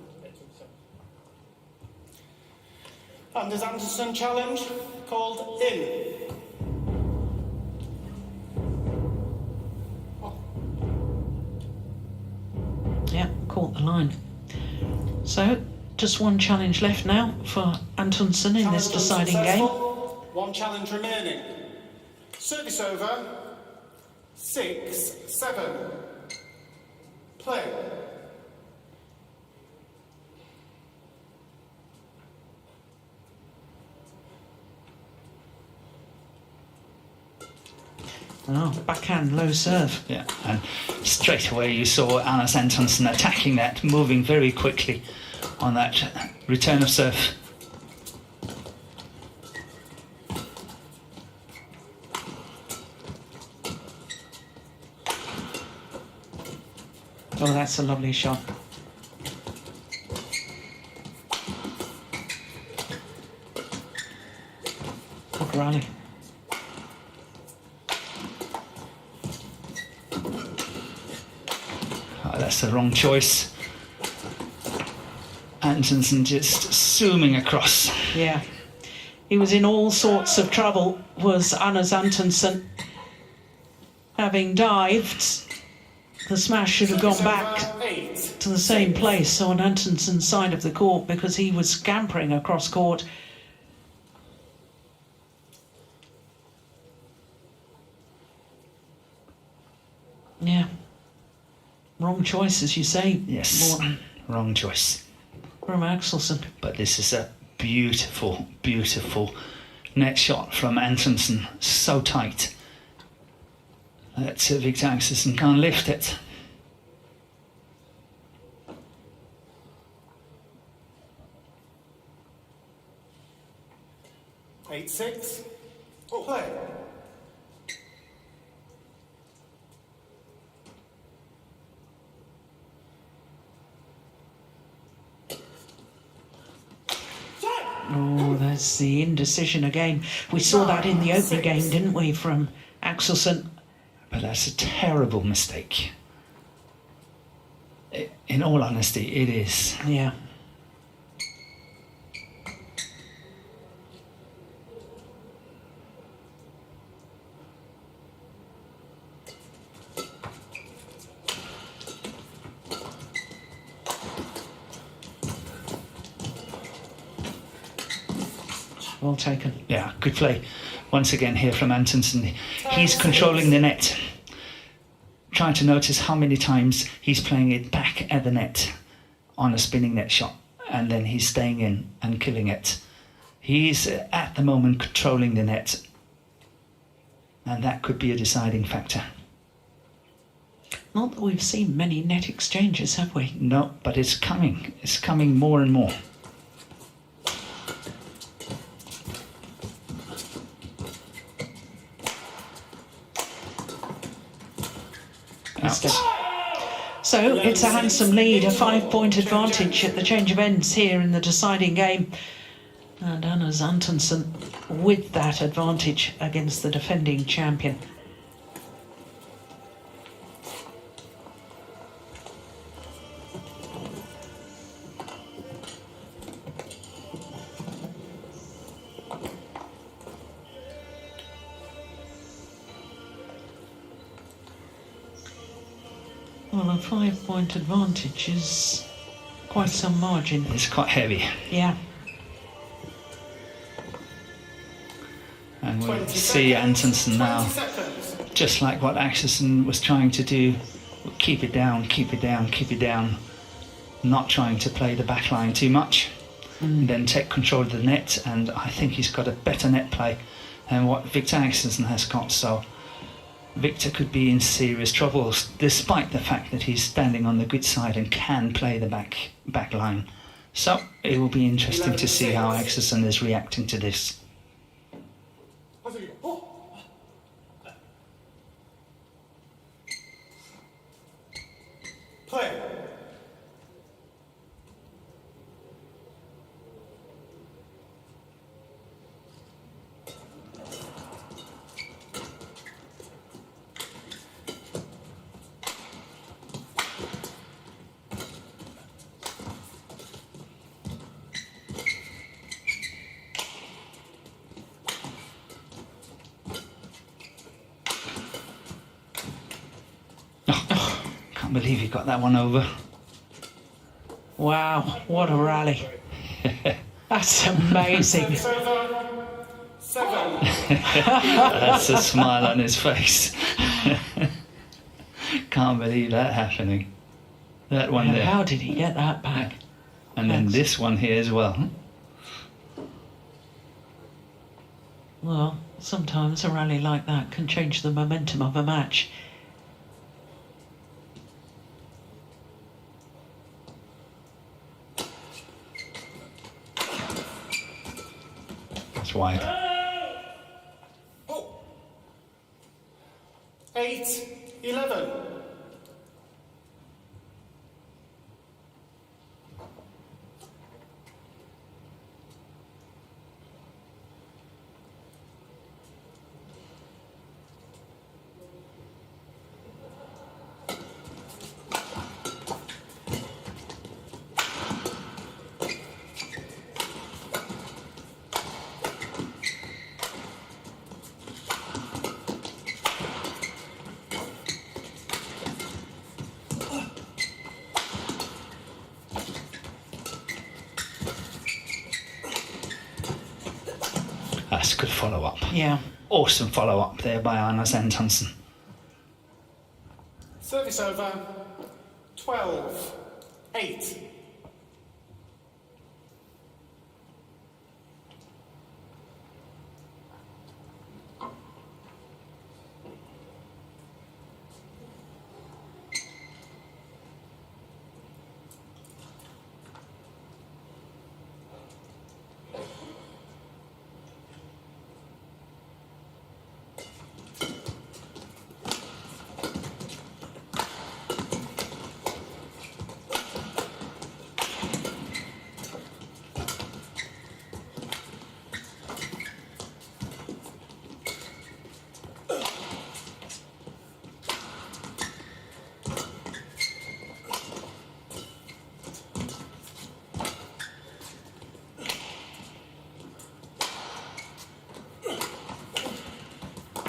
Anders Andersen challenge called in. Yeah, caught the line. So, just one challenge left now for Antonsen in this deciding game. One challenge remaining. Service over. 6-7. Play. Oh, backhand low serve. Yeah, and straight away you saw Anders Antonsen attacking that, moving very quickly on that return of serve. Oh, that's a lovely shot. Good rally. Oh, that's the wrong choice. Antonsen just zooming across. Yeah. He was in all sorts of trouble, was Anders Antonsen. having dived, the smash should have gone back to the same place, so on Antonsen's side of the court, because he was scampering across court. Yeah. Wrong choice, as you say. Yes, Morton, wrong choice. from Axelsen. But this is a beautiful, beautiful net shot from Antonsen. So tight that Viktor Axelsen can't lift it. Eight, 6. Play. Oh, there's the indecision again. We saw that in the opening game, didn't we, from Axelsen? But that's a terrible mistake. In all honesty, it is. Yeah. Well taken. Yeah, good play. Once again here from Antonsen. He's controlling the net. Trying to notice how many times he's playing it back at the net on a spinning net shot. And then he's staying in and killing it. He's at the moment controlling the net. And that could be a deciding factor. Not that we've seen many net exchanges, have we? No, but it's coming. It's coming more and more. So it's a handsome lead, a 5-point advantage at the change of ends here in the deciding game. And Anders Antonsen with that advantage against the defending champion. Well, a 5-point advantage is quite some margin. It's quite heavy. Yeah. And we'll see Antonsen now, just like what Axelsen was trying to do, keep it down, keep it down, keep it down, not trying to play the back line too much, and then take control of the net. And I think he's got a better net play than what Viktor Axelsen has got, so Viktor could be in serious trouble, despite the fact that he's standing on the good side and can play the back line. So it will be interesting to see how Axelsen is reacting to this. Play. Can't believe he got that one over. Wow, what a rally. That's amazing. 7. That's a smile on his face. Can't believe that happening. That one there. How did he get that back? And then this one here as well. Well, sometimes a rally like that can change the momentum of a match. That's wide. 8, 11. just good follow-up. Yeah. Awesome follow-up there by Antonsen. Service over. 12-8.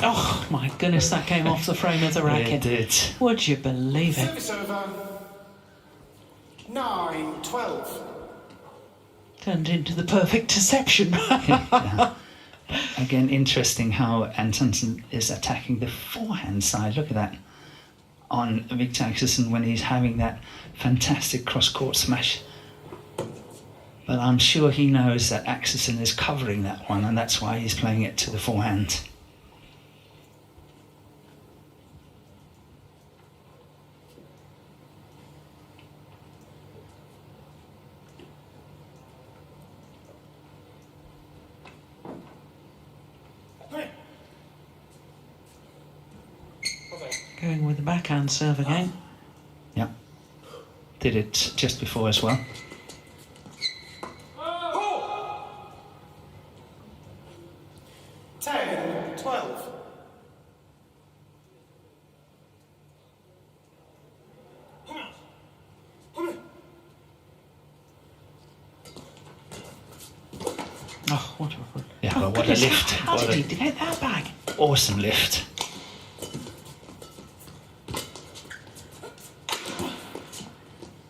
Oh my goodness, that came off the frame of the racket. It did. Would you believe it? Service over. 9-12. Turned into the perfect deception. Yeah. Again, interesting how Antonsen is attacking the forehand side. Look at that on Viktor Axelsen when he's having that fantastic cross-court smash. But I'm sure he knows that Axelsen is covering that one, and that's why he's playing it to the forehand. Going with the backhand serve again. Yeah. Did it just before as well. Oh. 10-12. Oh, what a... Yeah, Oh, but what a goodness, lift. How What did a he get that back? awesome lift.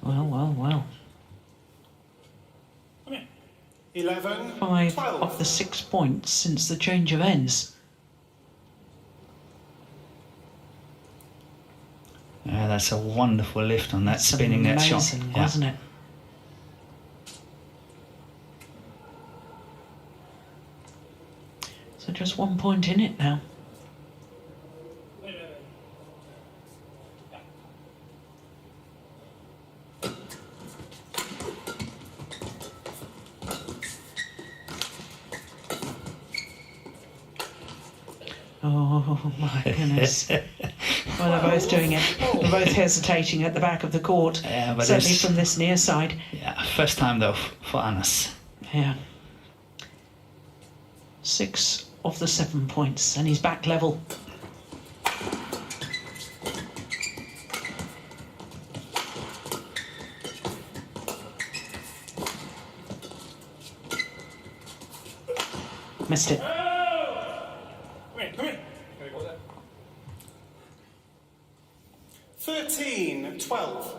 Well. 11. 5 12. of the 6 points since the change of ends. Yeah, that's a wonderful lift on that That's spinning net shot. amazing, wasn't it? So just 1 point in it now. Oh my goodness. Well, they're both doing it. They're both hesitating at the back of the court. Yeah, but certainly it's- from this near side. Yeah, first time though for Anas. Yeah. 6 of the 7 points, and he's back level. Missed it. 13-12.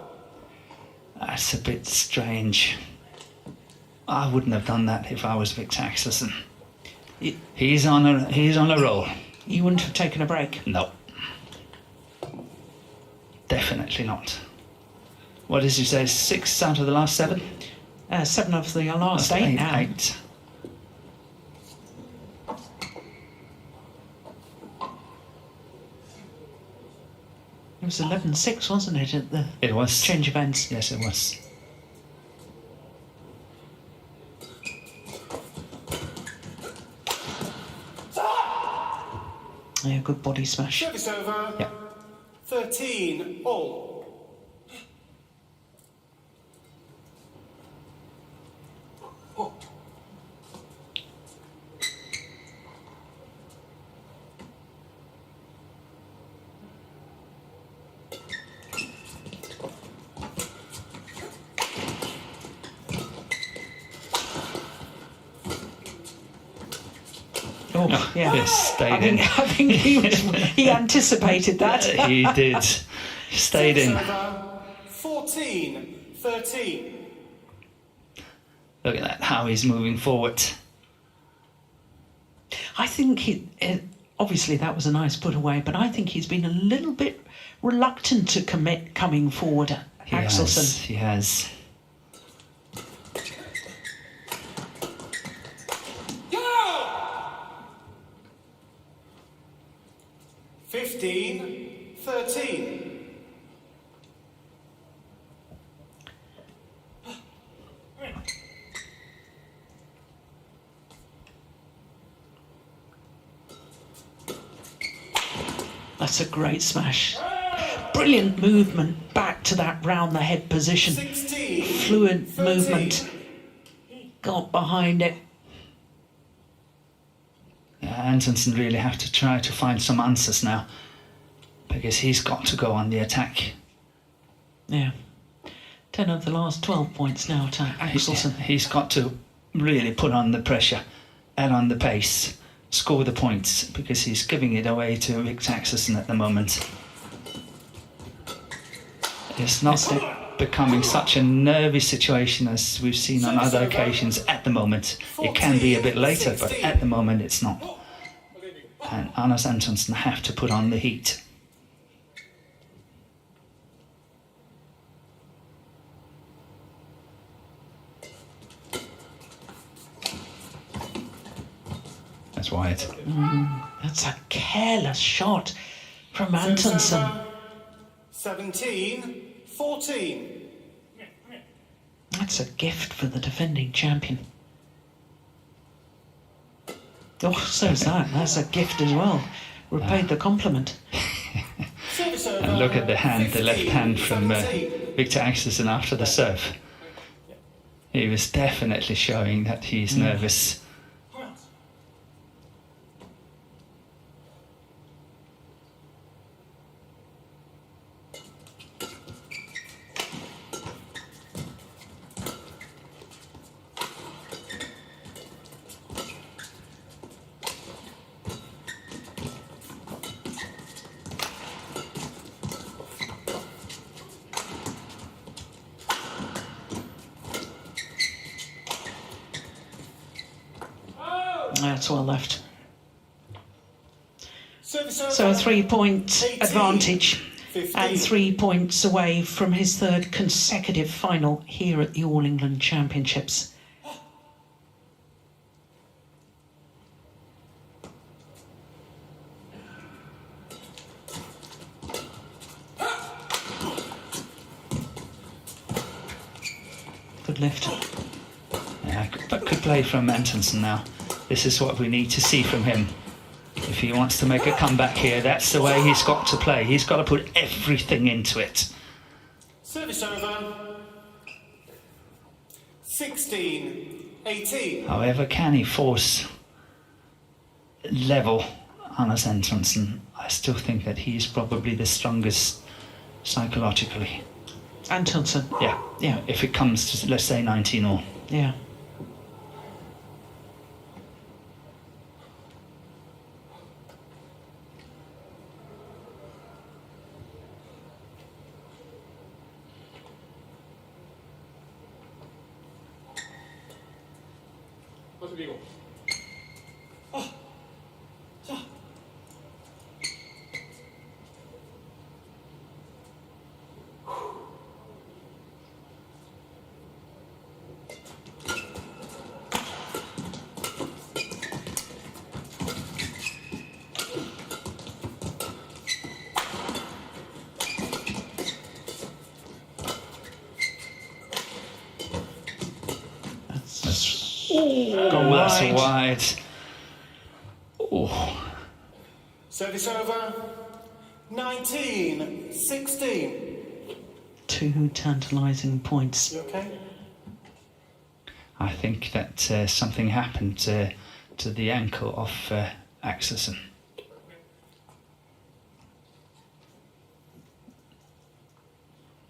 That's a bit strange. I wouldn't have done that if I was Viktor Axelsen. He's on a roll. You wouldn't have taken a break. No. Definitely not. What did you say? 6 out of the last 7? 7 of the last 8 now. 8. It was 11-6, wasn't it, at the It was. change of ends? Yes, it was. Yeah, good body smash. Service over. Yeah. 13 all. Oh, yeah. Yes, stayed I in. think he anticipated that. He did. Stayed in. Service over. 14-13. Look at that, how he's moving forward. I think obviously that was a nice put away, but I think he's been a little bit reluctant to commit coming forward, Axelsen. He has. Yeah! 15-13. That's a great smash. Brilliant movement back to that round the head position. 16, Fluent 13. movement. Got behind it. Antonsen really have to try to find some answers now, because he's got to go on the attack. Yeah. 10 of the last 12 points now to Axelsen. He's got to really put on the pressure, add on the pace, score the points, because he's giving it away to Viktor Axelsen at the moment. It's not becoming such a nervy situation as we've seen on other occasions at the moment. It can be a bit later, but at the moment it's not. And Anders Antonsen have to put on the heat. That's wide. That's a careless shot from Antonsen. 17-14. That's a gift for the defending champion. Oh, so's that. That's a gift as well. Repaid the compliment. And look at the hand, the left hand from Viktor Axelsen after the serve. He was definitely showing that he's nervous. That's well left. So a 3-point advantage and 3 points away from his third consecutive final here at the All England Championships. Good lift. Yeah, but good play from Antonsen now. This is what we need to see from him. If he wants to make a comeback here, that's the way he's got to play. He's got to put everything into it. Service over. 16-18. However, can he force level Anders Antonsen? I still think that he's probably the strongest psychologically. Antonsen. Yeah. Yeah. If it comes to, let's say, 19 all. Yeah. That's wide. Oh. Service over. 19-16. 2 tantalising points. You okay? I think that something happened to the ankle of Axelsen.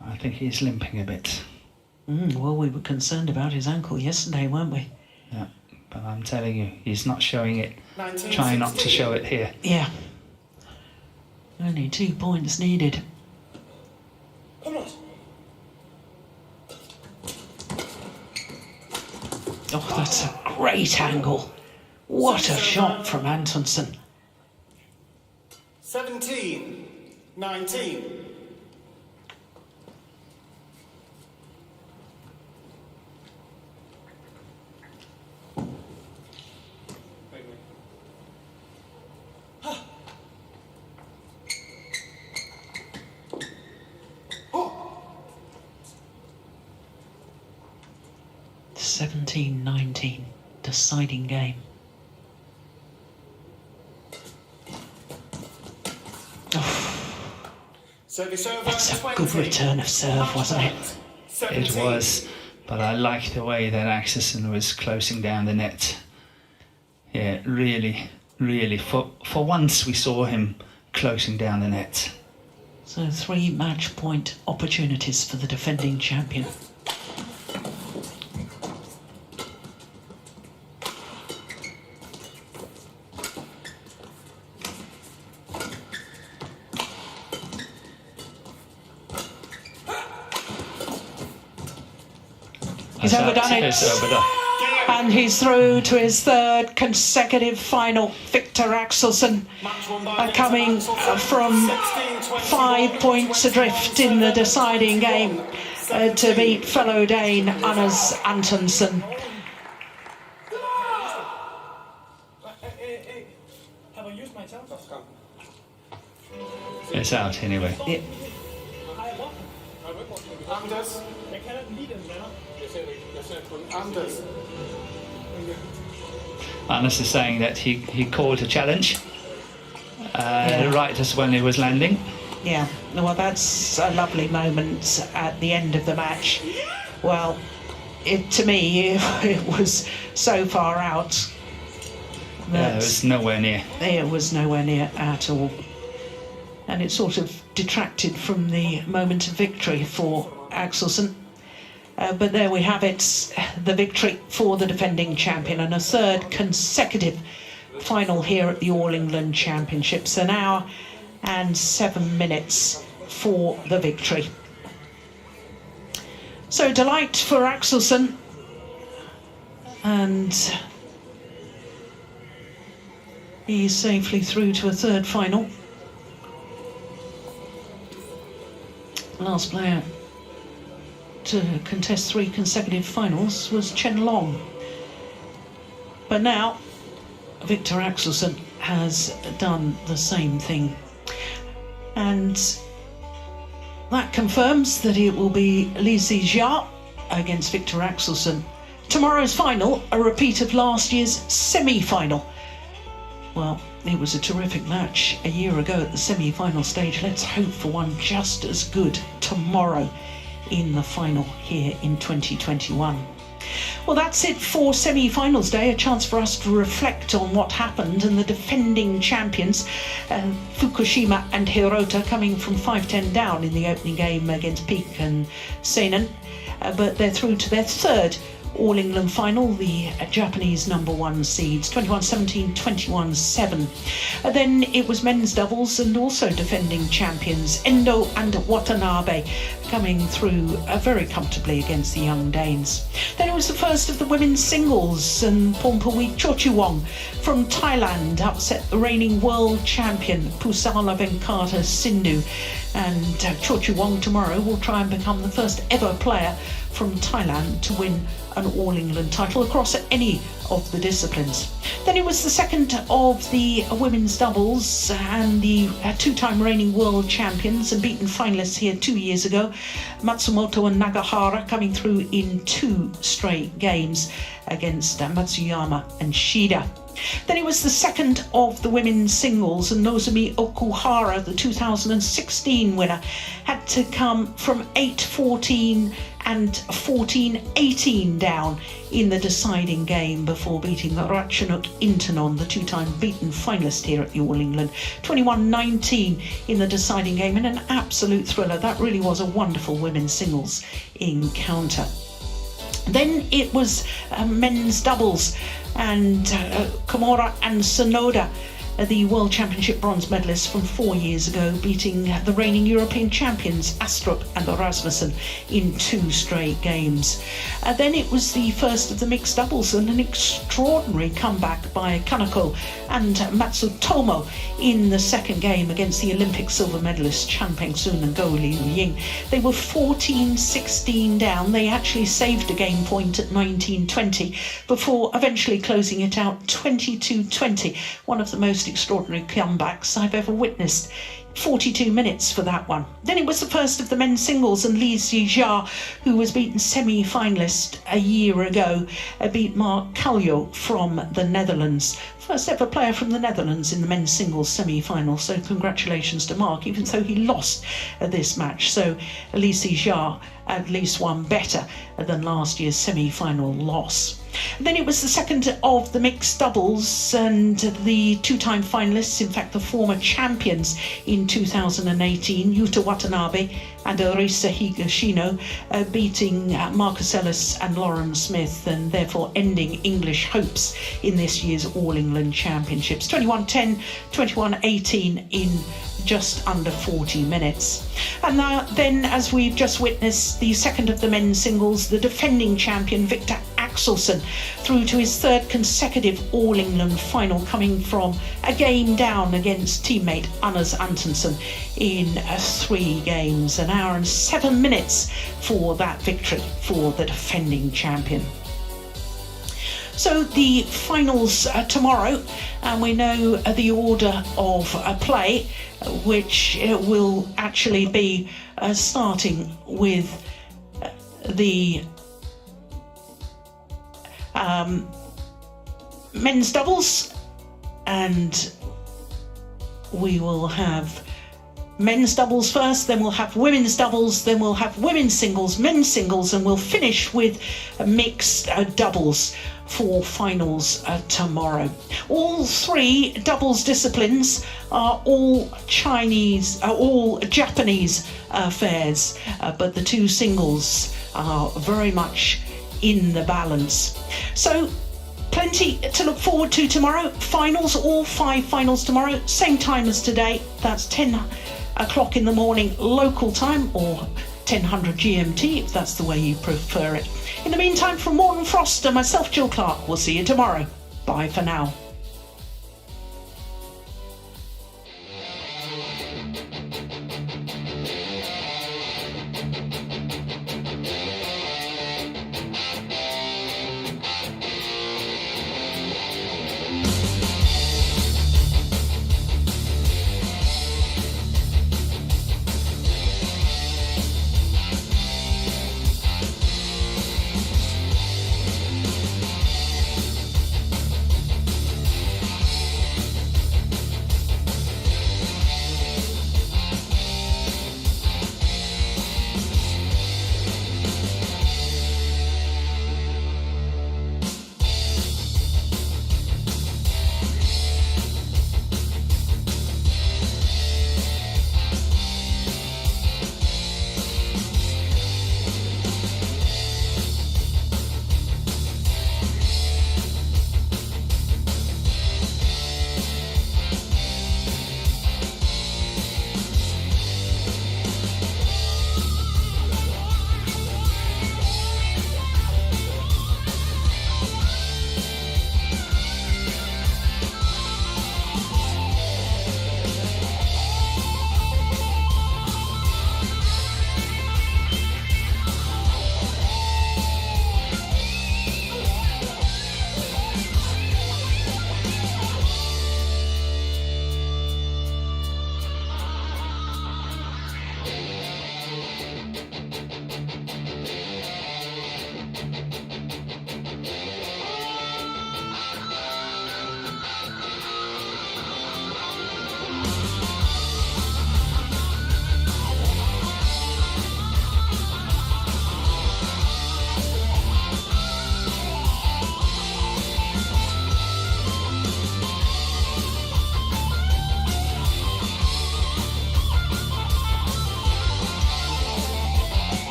I think he's limping a bit. Well, we were concerned about his ankle yesterday, weren't we? Yeah, but I'm telling you, he's not showing it. 19-16. Trying not to show it here. Yeah. Only 2 points needed. Come on. Oh, that's a great angle. What a shot from Antonsen. 17-19. Oh. 17-19, deciding game. That's a good return of serve, wasn't it? It was, but I like the way that Axelsen was closing down the net. Yeah, really, for once we saw him closing down the net. So 3 match point opportunities for the defending champion. He's overdone it. And he's through to his 3rd consecutive final. Viktor Axelsen coming from 5 points adrift in the deciding game to beat fellow Dane Anders Antonsen. It's out anyway. Yeah. Anders. Anders. Anders is saying that he called a challenge right as when he was landing. Yeah, well, that's a lovely moment at the end of the match. Well, to me, it was so far out that it was nowhere near. It was nowhere near at all. And it sort of detracted from the moment of victory for Axelsen. But there we have it, the victory for the defending champion and a 3rd consecutive final here at the All England Championships. An hour and 7 minutes for the victory. So delight for Axelsen, and he's safely through to a 3rd final. Last player to contest 3 consecutive finals was Chen Long. But now Viktor Axelsen has done the same thing. And that confirms that it will be Li Zijia against Viktor Axelsen. Tomorrow's final, a repeat of last year's semi-final. Well, it was a terrific match a year ago at the semi-final stage. Let's hope for one just as good tomorrow in the final here in 2021. Well, that's it for semi-finals day, a chance for us to reflect on what happened, and the defending champions, Fukushima and Hirota, coming from 5-10 down in the opening game against Peak and Seinan, but they're through to their 3rd All England final, the Japanese #1 seeds, 21-17, 21-7. Then it was men's doubles and also defending champions Endo and Watanabe coming through very comfortably against the young Danes. Then it was the first of the women's singles, and Pornpui Chochuwong from Thailand upset the reigning world champion Pusala Venkata Sindhu, and Chochuwong tomorrow will try and become the first ever player from Thailand to win an All England title across any of the disciplines. Then it was the second of the women's doubles, and the 2-time reigning world champions and beaten finalists here 2 years ago, Matsumoto and Nagahara, coming through in 2 straight games against Matsuyama and Shida. Then it was the second of the women's singles, and Nozomi Okuhara, the 2016 winner, had to come from 8-14 and 14-18 down in the deciding game before beating Ratchanok Intanon, the 2-time beaten finalist here at the All England, 21-19 in the deciding game, and an absolute thriller. That really was a wonderful women's singles encounter. Then it was men's doubles, and Komura and Sonoda the World Championship bronze medalist from 4 years ago, beating the reigning European champions Astrup and Rasmussen in 2 straight games. Then it was the first of the mixed doubles, and an extraordinary comeback by Kaneko and Matsutomo in the second game against the Olympic silver medalists Chan Peng-soon and Goh Liu Ying. They were 14-16 down. They actually saved a game point at 19-20 before eventually closing it out 22-20. One of the most extraordinary comebacks I've ever witnessed. 42 minutes for that one. Then it was the first of the men's singles, and Li Zijia, who was beaten semi-finalist a year ago, beat Mark Kallio from the Netherlands. First ever player from the Netherlands in the men's singles semi-final, so congratulations to Mark, even though he lost this match. So Li Zijia at least one better than last year's semi-final loss. Then it was the second of the mixed doubles, and the 2-time finalists, in fact the former champions in 2018, Yuta Watanabe and Arisa Higashino, beating Marcus Ellis and Lauren Smith, and therefore ending English hopes in this year's All England Championships. 21-10, 21-18 in just under 40 minutes. And then, as we've just witnessed, the second of the men's singles, the defending champion Viktor Axelsen through to his 3rd consecutive All England final, coming from a game down against teammate Anders Antonsen in 3 games. An hour and 7 minutes for that victory for the defending champion. So the finals tomorrow, and we know the order of play, which will actually be starting with the men's doubles, and we will have men's doubles first, then we'll have women's doubles, then we'll have women's singles, men's singles, and we'll finish with mixed doubles for finals tomorrow. All 3 doubles disciplines are all Japanese affairs, but the 2 singles are very much in the balance. So plenty to look forward to tomorrow. Finals, all 5 finals tomorrow, same time as today. That's 10 o'clock in the morning local time, or 1000 GMT if that's the way you prefer it. In the meantime, from Morton Frost and myself, Jill Clark, we'll see you tomorrow. Bye for now.